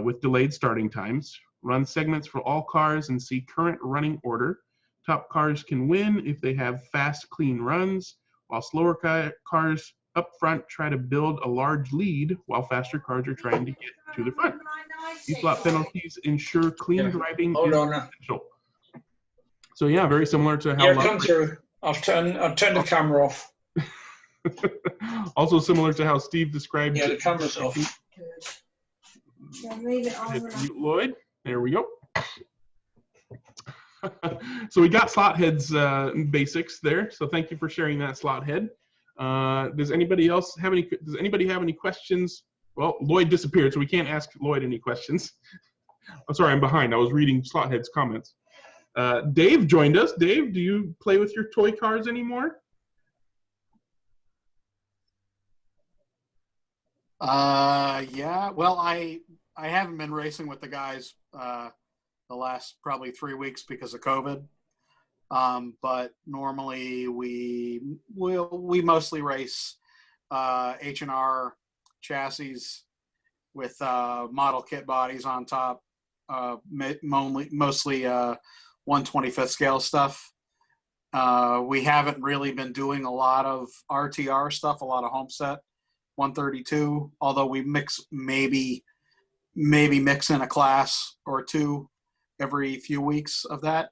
with delayed starting times. Run segments for all cars and see current running order. Top cars can win if they have fast, clean runs, while slower cars up front try to build a large lead while faster cars are trying to get to the front. These lap penalties ensure clean driving is essential. So yeah, very similar to how. Yeah, come through. I've turned the camera off. Also similar to how Steve described. Yeah, the camera's off. Lloyd, there we go. So we got Slothead's basics there. So thank you for sharing that, Slothead. Does anybody have any questions? Well, Lloyd disappeared, so we can't ask Lloyd any questions. I'm sorry, I'm behind. I was reading Slothead's comments. Dave joined us. Dave, do you play with your toy cars anymore? Yeah. Well, I haven't been racing with the guys the last probably 3 weeks because of COVID. But normally we mostly race H&R chassis with model kit bodies on top, mostly 1/25th scale stuff. We haven't really been doing a lot of RTR stuff, a lot of Homestead 132, although we maybe mix in a class or two every few weeks of that.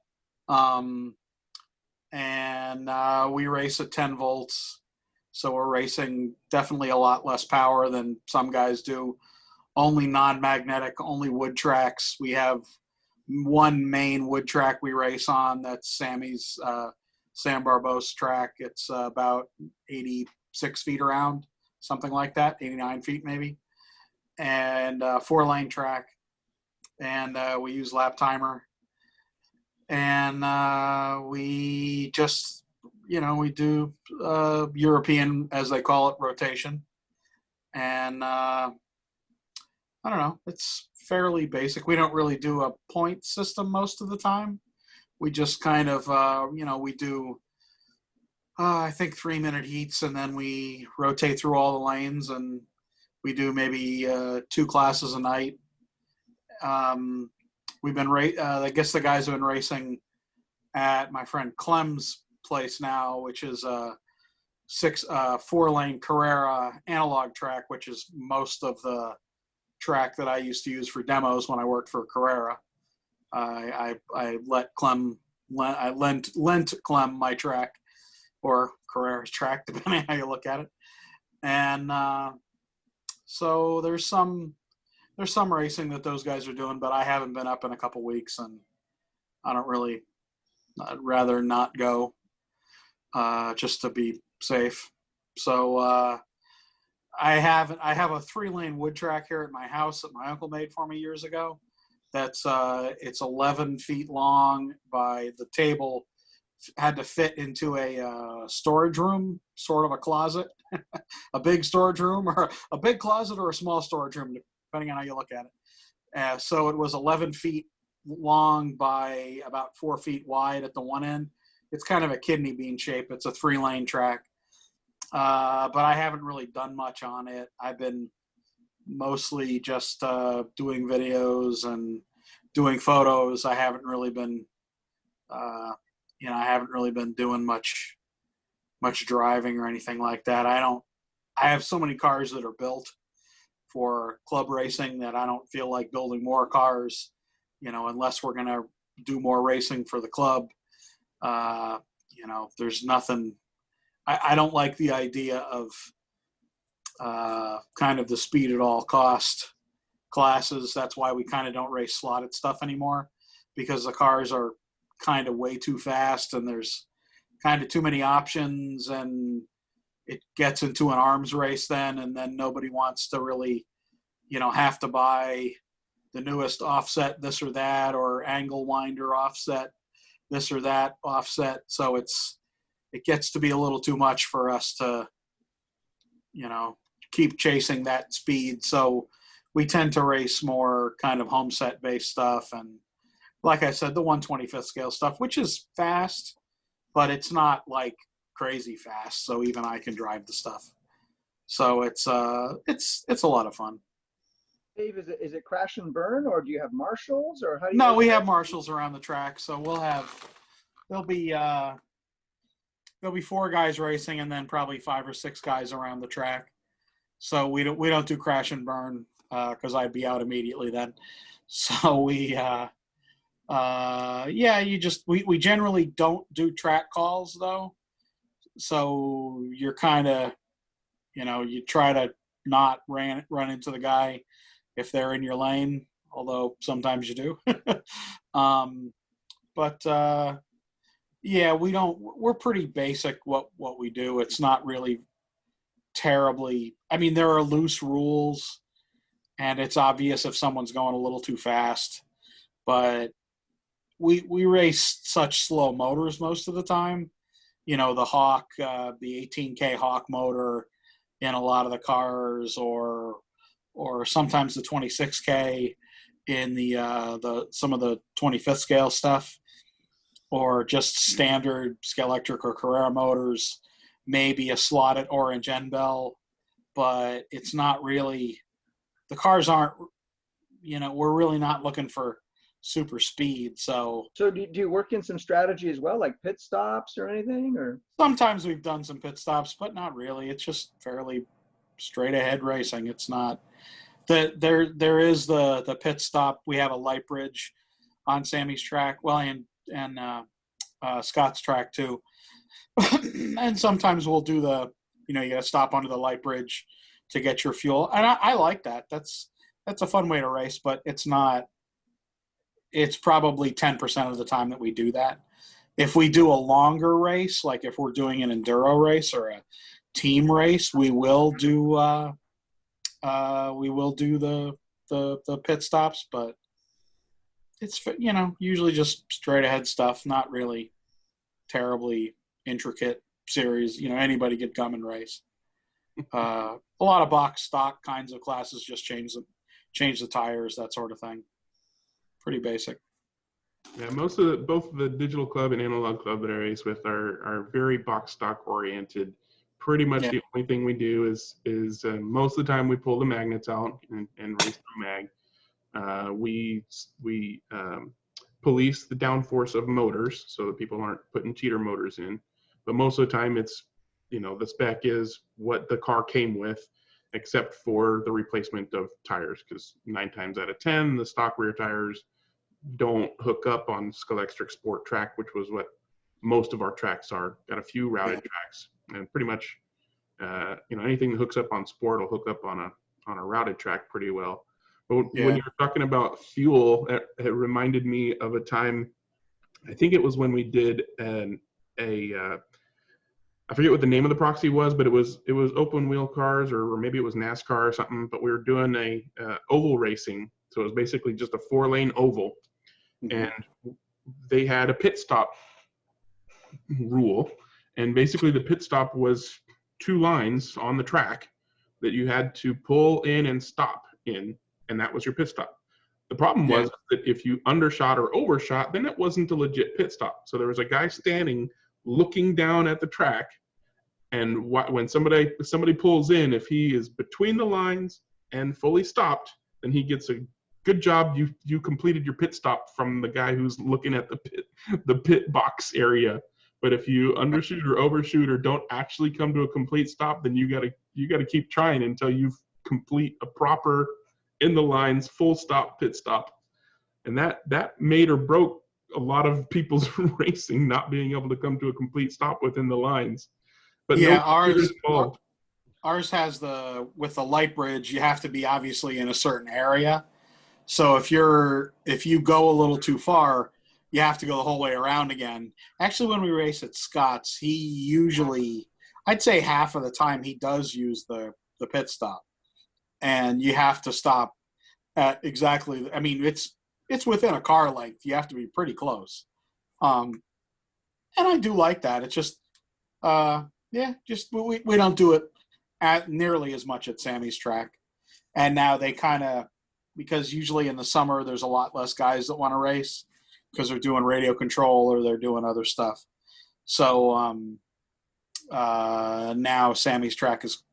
And we race at 10 volts. So we're racing definitely a lot less power than some guys do. Only non-magnetic, only wood tracks. We have one main wood track we race on. That's Sammy's Sam Barbos track. It's about 86 feet around, something like that, 89 feet maybe. And 4-lane track. And we use lap timer. And we just, we do European, as they call it, rotation. And I don't know, it's fairly basic. We don't really do a point system most of the time. We just kind of, we do, I think 3-minute heats, and then we rotate through all the lanes, and we do maybe 2 classes a night. We've been, I guess the guys have been racing at my friend Clem's place now, which is a 4-lane Carrera analog track, which is most of the track that I used to use for demos when I worked for Carrera. I lent Clem my track, or Carrera's track, depending on how you look at it. And so there's some racing that those guys are doing, but I haven't been up in a couple weeks, and I'd rather not go, just to be safe. So I have a 3-lane wood track here at my house that my uncle made for me years ago. That's it's 11 feet long. By the table had to fit into a storage room, sort of a closet, a big storage room, or a big closet, or a small storage room, depending on how you look at it. So it was 11 feet long by about 4 feet wide at the one end. It's kind of a kidney bean shape. It's a 3-lane track. But I haven't really done much on it. I've been mostly just doing videos and doing photos. I haven't really been, I haven't really been doing much driving or anything like that. I have so many cars that are built for club racing that I don't feel like building more cars, unless we're going to do more racing for the club. There's nothing, I don't like the idea of kind of the speed at all cost classes. That's why we kind of don't race slotted stuff anymore, because the cars are kind of way too fast and there's kind of too many options, and it gets into an arms race then, and then nobody wants to really, have to buy the newest offset this or that, or angle winder offset this or that offset. So it gets to be a little too much for us to, keep chasing that speed. So we tend to race more kind of home set based stuff. And like I said, the 1/25th scale stuff, which is fast, but it's not like crazy fast. So even I can drive the stuff. So it's a lot of fun. Dave, is it crash and burn, or do you have marshals, or how do you? No, we have marshals around the track. So there'll be 4 guys racing and then probably 5 or 6 guys around the track. So we don't do crash and burn because I'd be out immediately then. So we generally don't do track calls though. So you're kind of, you try to not run into the guy if they're in your lane, although sometimes you do. We're pretty basic what we do. It's not really terribly, there are loose rules and it's obvious if someone's going a little too fast, but we race such slow motors most of the time. The Hawk, the 18K Hawk motor in a lot of the cars, or sometimes the 26K in the some of the 25th scale stuff, or just standard Scalextric or Carrera motors, maybe a slotted orange end bell, but it's not really, the cars aren't, we're really not looking for super speed. So do you work in some strategy as well, like pit stops or anything, or? Sometimes we've done some pit stops, but not really. It's just fairly straight ahead racing. It's not there is the pit stop. We have a light bridge on Sammy's track, and Scott's track too. And sometimes we'll do you gotta stop under the light bridge to get your fuel. And I like that. That's a fun way to race, but it's probably 10% of the time that we do that. If we do a longer race, like if we're doing an enduro race or a team race, we will do the pit stops, but it's, usually just straight ahead stuff, not really terribly intricate series. Anybody could come and race. A lot of box stock kinds of classes just change the tires, that sort of thing. Pretty basic. Yeah, both the digital club and analog club that I race with are very box stock oriented. Pretty much the only thing we do is most of the time we pull the magnets out and race through mag. We police the downforce of motors so that people aren't putting cheater motors in. But most of the time it's, the spec is what the car came with, except for the replacement of tires, because 9 times out of 10, the stock rear tires don't hook up on Scalextric Sport track, which was what most of our tracks are. Got a few routed tracks, and pretty much, anything that hooks up on Sport will hook up on a routed track pretty well. But when you're talking about fuel, it reminded me of a time, I think it was when we did I forget what the name of the Proxy was, but it was open wheel cars, or maybe it was NASCAR or something, but we were doing a oval racing. So it was basically just a 4-lane oval. And they had a pit stop rule. And basically the pit stop was 2 lines on the track that you had to pull in and stop in, and that was your pit stop. The problem was that if you undershot or overshot, then it wasn't a legit pit stop. So there was a guy standing looking down at the track, and when somebody pulls in, if he is between the lines and fully stopped, then he gets a good job. You completed your pit stop from the guy who's looking at the pit box area. But if you undershoot or overshoot or don't actually come to a complete stop, then you gotta keep trying until you complete a proper in the lines full stop pit stop. And that made or broke a lot of people's racing, not being able to come to a complete stop within the lines. But yeah, no ours has with the light bridge, you have to be obviously in a certain area. So if you go a little too far, you have to go the whole way around again. Actually, when we race at Scott's, he usually, I'd say half of the time, he does use the pit stop. And you have to stop at exactly, I mean, it's within a car length. You have to be pretty close. And I do like that. It's just, we don't do it at nearly as much at Sammy's track. And now they kind of, because usually in the summer, there's a lot less guys that want to race because they're doing radio control or they're doing other stuff. So now Sammy's track is,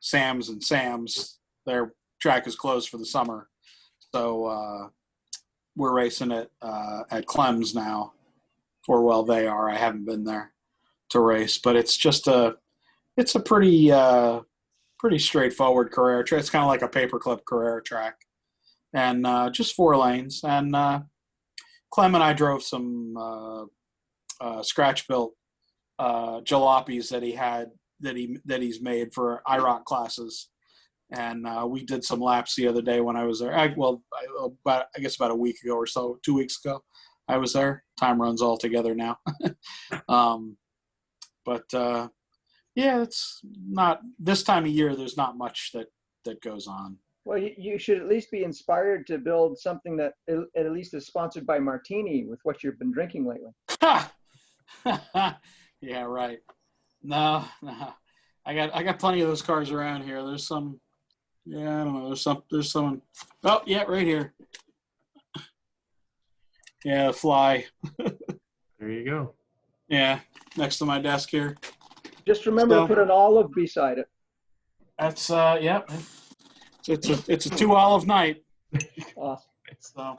Sam's, their track is closed for the summer. So we're racing it at Clem's now, or well, they are. I haven't been there to race, but it's just it's a pretty straightforward Carrera track. It's kind of like a paperclip Carrera track, and just 4 lanes. And Clem and I drove some scratch built jalopies that he's made for IROC classes. And we did some laps the other day when I was there. I guess about a week ago or so, 2 weeks ago, I was there. Time runs all together now. It's not this time of year. There's not much that goes on. Well, you should at least be inspired to build something that at least is sponsored by Martini with what you've been drinking lately. Yeah, right. No. I got plenty of those cars around here. There's some. Yeah, I don't know. There's some. Oh, yeah, right here. Yeah, fly. There you go. Yeah, next to my desk here. Just remember to put an olive beside it. That's yeah. It's a 2 olive night. Awesome. So.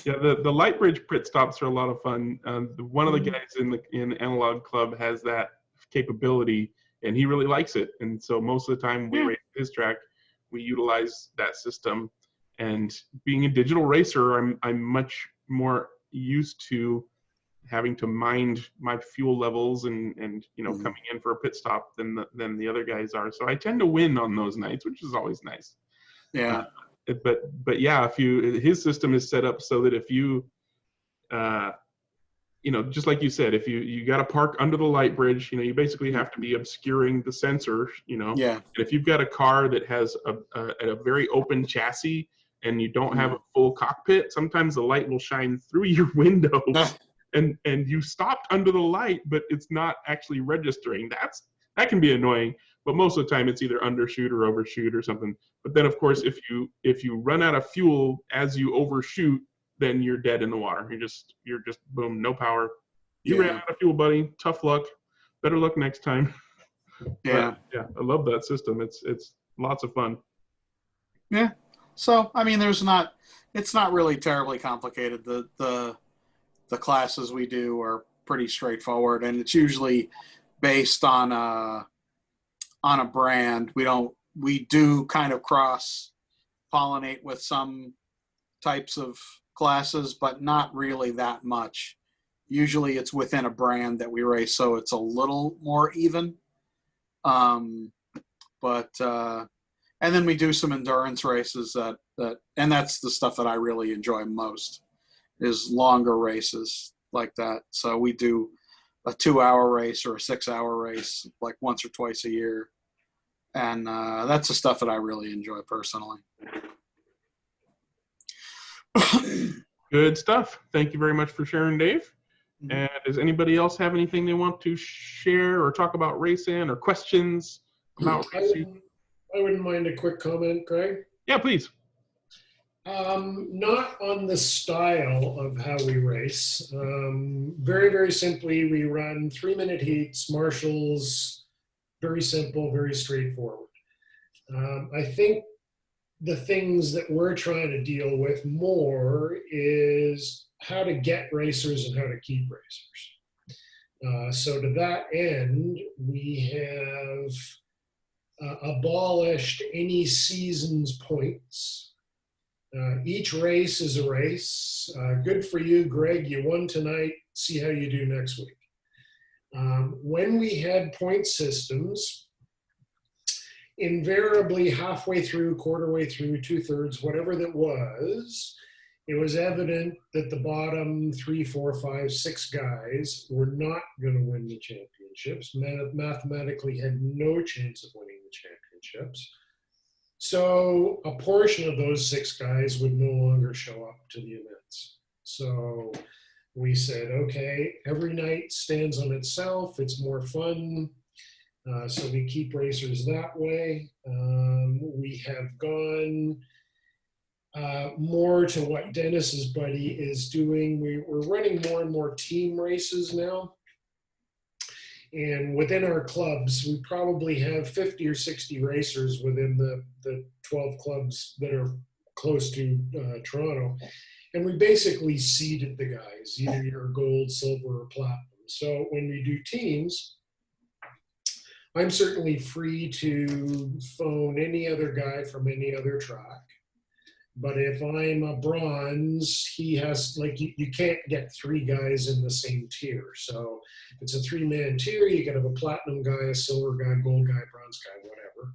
Yeah, the light bridge pit stops are a lot of fun. One of the guys in Analog Club has that capability, and he really likes it. And so most of the time we race his track, we utilize that system. And being a digital racer, I'm much more used to having to mind my fuel levels and coming in for a pit stop than the other guys are. So I tend to win on those nights, which is always nice. Yeah. But yeah, his system is set up so that if you just like you said, if you got to park under the light bridge, you basically have to be obscuring the sensor, Yeah. And if you've got a car that has a very open chassis and you don't have a full cockpit, sometimes the light will shine through your window and you stopped under the light, but it's not actually registering. That can be annoying, but most of the time it's either undershoot or overshoot or something. But then of course, if you run out of fuel as you overshoot, then you're dead in the water. You're just boom, no power. You ran out of fuel, buddy. Tough luck. Better luck next time. Yeah. But, yeah, I love that system. It's lots of fun. Yeah. So I mean, it's not really terribly complicated. The classes we do are pretty straightforward, and it's usually based on a brand. We do kind of cross pollinate with some types of classes, but not really that much. Usually it's within a brand that we race, so it's a little more even. And then we do some endurance races and that's the stuff that I really enjoy most, is longer races like that. So we do a 2-hour race or a 6-hour race like once or twice a year. And that's the stuff that I really enjoy personally. Good stuff. Thank you very much for sharing, Dave. And does anybody else have anything they want to share or talk about racing or questions about racing? I wouldn't mind a quick comment, Greg. Yeah, please. Not on the style of how we race. Very, very simply, we run 3-minute heats, marshals, very simple, very straightforward. I think the things that we're trying to deal with more is how to get racers and how to keep racers. So to that end, we have abolished any season's points. Each race is a race. Good for you, Greg. You won tonight. See how you do next week. When we had point systems, invariably halfway through, quarter way through, 2/3, whatever that was, it was evident that the bottom 3, 4, 5, 6 guys were not going to win the championships. Mathematically had no chance of winning the championships. So a portion of those 6 guys would no longer show up to the events. So we said, okay, every night stands on itself. It's more fun. So we keep racers that way. We have gone more to what Dennis's buddy is doing. We're running more and more team races now. And within our clubs, we probably have 50 or 60 racers within the 12 clubs that are close to Toronto. And we basically seeded the guys, either you're gold, silver, or platinum. So when we do teams, I'm certainly free to phone any other guy from any other track. But if I'm a bronze, he has, like, you can't get 3 guys in the same tier. So if it's a 3-man tier, you can have a platinum guy, a silver guy, gold guy, bronze guy, whatever.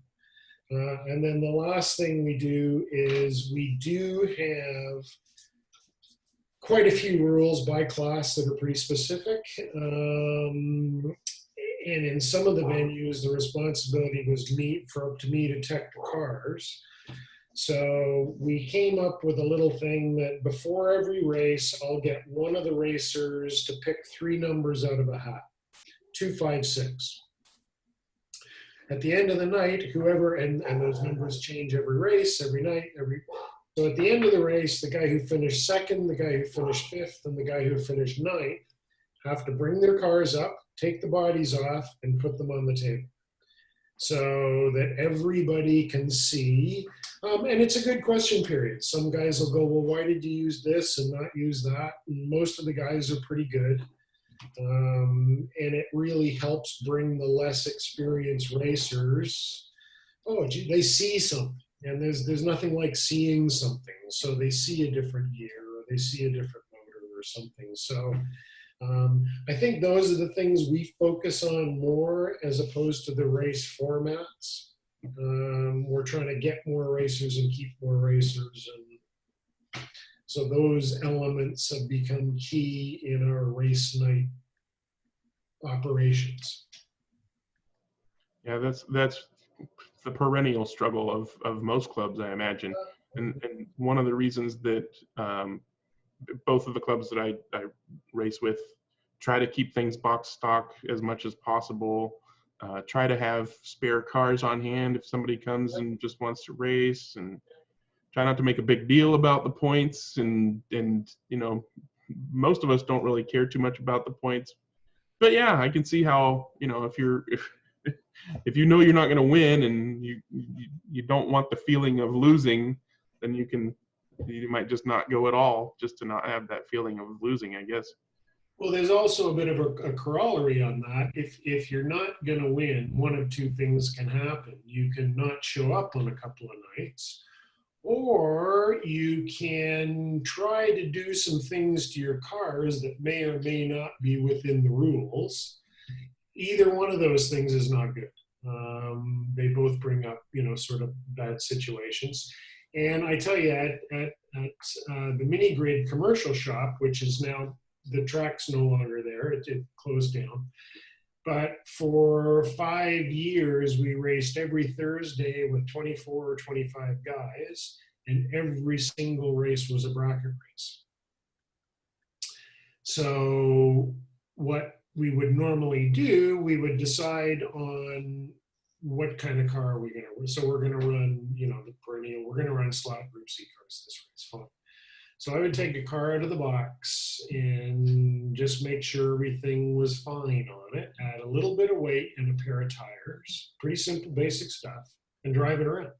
And then the last thing we do is we do have quite a few rules by class that are pretty specific. And in some of the venues, the responsibility was up to me to tech the cars. So we came up with a little thing that before every race, I'll get one of the racers to pick 3 numbers out of a hat, 2, 5, 6. At the end of the night, whoever, and those numbers change every race, every night, so at the end of the race, the guy who finished 2nd, the guy who finished 5th, and the guy who finished 9th have to bring their cars up, take the bodies off, and put them on the table, so that everybody can see. And it's a good question period. Some guys will go, well, why did you use this and not use that? And most of the guys are pretty good. And it really helps bring the less experienced racers. Oh, gee, they see something. And there's nothing like seeing something. So they see a different gear, or they see a different motor or something. So I think those are the things we focus on more as opposed to the race formats. We're trying to get more racers and keep more racers. And so those elements have become key in our race night operations. Yeah, that's the perennial struggle of most clubs, I imagine. And one of the reasons that both of the clubs that I race with try to keep things box stock as much as possible, try to have spare cars on hand if somebody comes and just wants to race, and try not to make a big deal about the points. And you know, most of us don't really care too much about the points. But yeah, I can see how, you know, if you know you're not going to win and you don't want the feeling of losing, then you might just not go at all, just to not have that feeling of losing, I guess. Well, there's also a bit of a corollary on that. If you're not going to win, one of 2 things can happen. You can not show up on a couple of nights, or you can try to do some things to your cars that may or may not be within the rules. Either one of those things is not good. They both bring up, you know, sort of bad situations. And I tell you, at the mini grid commercial shop, which is now, the track's no longer there, it closed down. But for 5 years, we raced every Thursday with 24 or 25 guys, and every single race was a bracket race. So what we would normally do, we would decide on what kind of car are we going to run. So we're going to run, you know, the perennial, we're going to run slot group C cars this race, So I would take a car out of the box and just make sure everything was fine on it, add a little bit of weight and a pair of tires, pretty simple, basic stuff, and drive it around.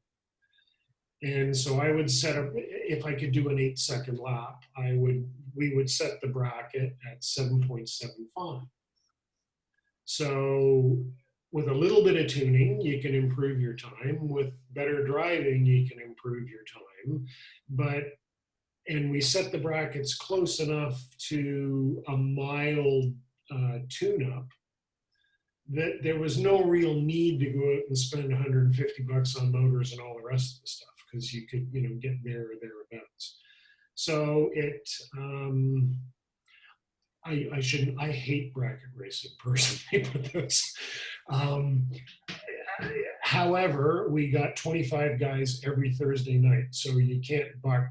And so I would set up, if I could do an 8-second lap, we would set the bracket at 7.75. So with a little bit of tuning, you can improve your time. With better driving, you can improve your time. And we set the brackets close enough to a mild tune-up that there was no real need to go out and spend $150 on motors and all the rest of the stuff, because you could, get there or thereabouts. So I hate bracket racing personally, but however, we got 25 guys every Thursday night, so you can't buck,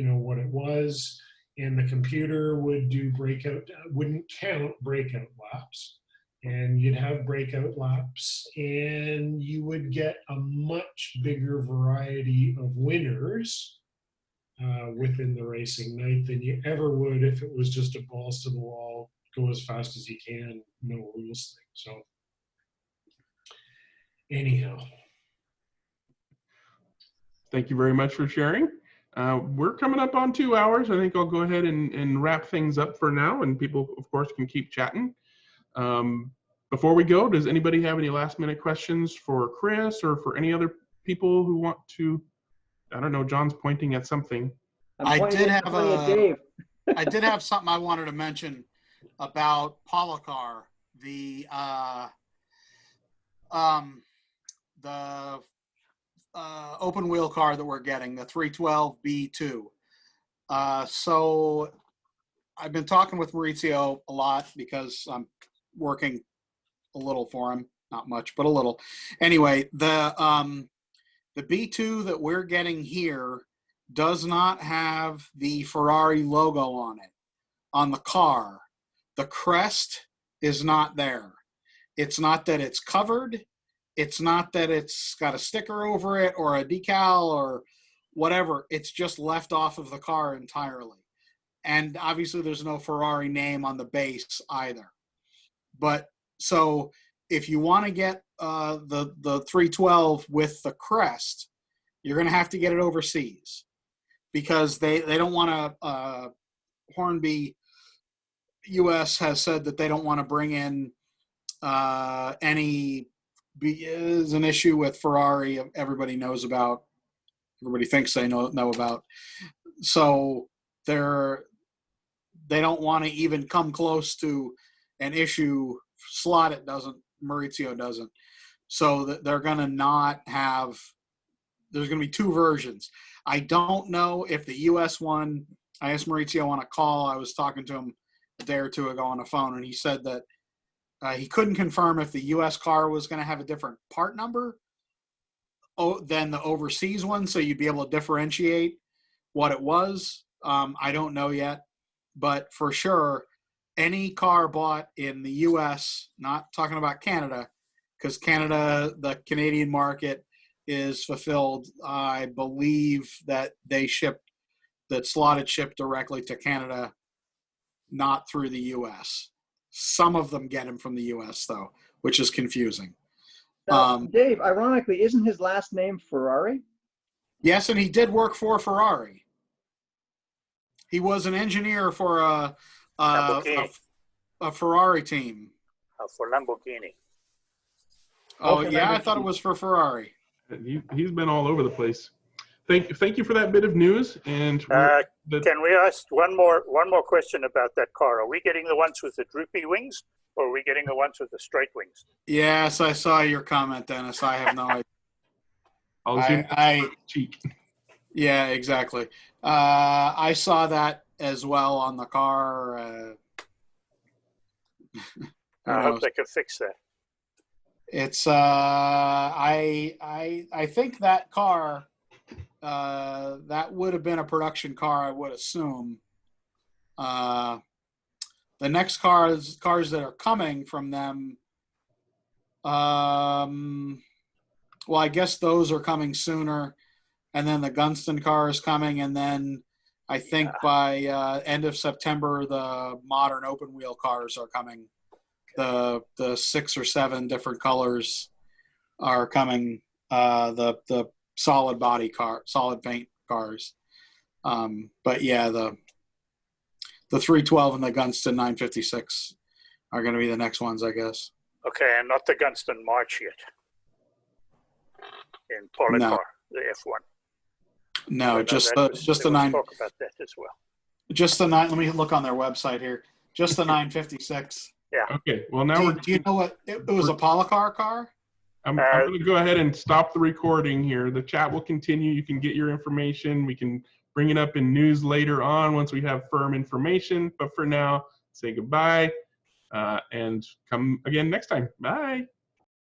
what it was, and the computer wouldn't count breakout laps, and you'd have breakout laps, and you would get a much bigger variety of winners within the racing night than you ever would if it was just a balls to the wall, go as fast as you can, no rules thing. So anyhow. Thank you very much for sharing. We're coming up on 2 hours. I think I'll go ahead and wrap things up for now, and people, of course, can keep chatting. Before we go, does anybody have any last-minute questions for Chris or for any other people who want to? I don't know. John's pointing at something. I did have something I wanted to mention about Polycar, the open wheel car that we're getting, the 312 B2. So I've been talking with Maurizio a lot because I'm working a little for him, not much, but a little. Anyway, the B2 that we're getting here does not have the Ferrari logo on it, on the car. The crest is not there. It's not that it's covered. It's not that it's got a sticker over it or a decal or whatever. It's just left off of the car entirely. And obviously there's no Ferrari name on the base either. But so if you want to get the 312 with the crest, you're going to have to get it overseas, because they don't want to, Hornby US has said that they don't want to bring in any, is an issue with Ferrari everybody knows about, everybody thinks they know about. So they don't want to even come close to an issue. Slot it doesn't, Maurizio doesn't. So that they're going to not have, there's going to be 2 versions. I don't know if the US one, I asked Maurizio on a call, I was talking to him a day or 2 ago on the phone, and he said that he couldn't confirm if the US car was going to have a different part number than the overseas one, so you'd be able to differentiate what it was. I don't know yet, but for sure, any car bought in the US, not talking about Canada, because Canada, the Canadian market is fulfilled. I believe that Slotted shipped directly to Canada, not through the US. Some of them get him from the US though, which is confusing. Now, Dave, ironically, isn't his last name Ferrari? Yes, and he did work for Ferrari. He was an engineer for a Ferrari team. For Lamborghini. Oh, yeah, I thought it was for Ferrari. He's been all over the place. Thank you for that bit of news. And can we ask one more question about that car? Are we getting the ones with the droopy wings, or are we getting the ones with the straight wings? Yes, I saw your comment, Dennis. I have no idea. I'll assume cheek. Yeah, exactly. I saw that as well on the car. I hope they can fix that. It's I think that car that would have been a production car, I would assume. The next cars that are coming from them, well, I guess those are coming sooner, and then the Gunston car is coming, and then I think by end of September, the modern open wheel cars are coming. The 6 or 7 different colors are coming. The solid body solid paint cars. But yeah, the 312 and the Gunston 956 are going to be the next ones, I guess. Okay, and not the Gunston March yet. In Polar No. car, the F1. No, just the 9. Talk about that as well. Just the 9. Let me look on their website here. Just the 956. Yeah. Okay. Well, now Do you know what it was? A Polycar car? I'm going to go ahead and stop the recording here. The chat will continue. You can get your information. We can bring it up in news later on once we have firm information. But for now, say goodbye and come again next time. Bye.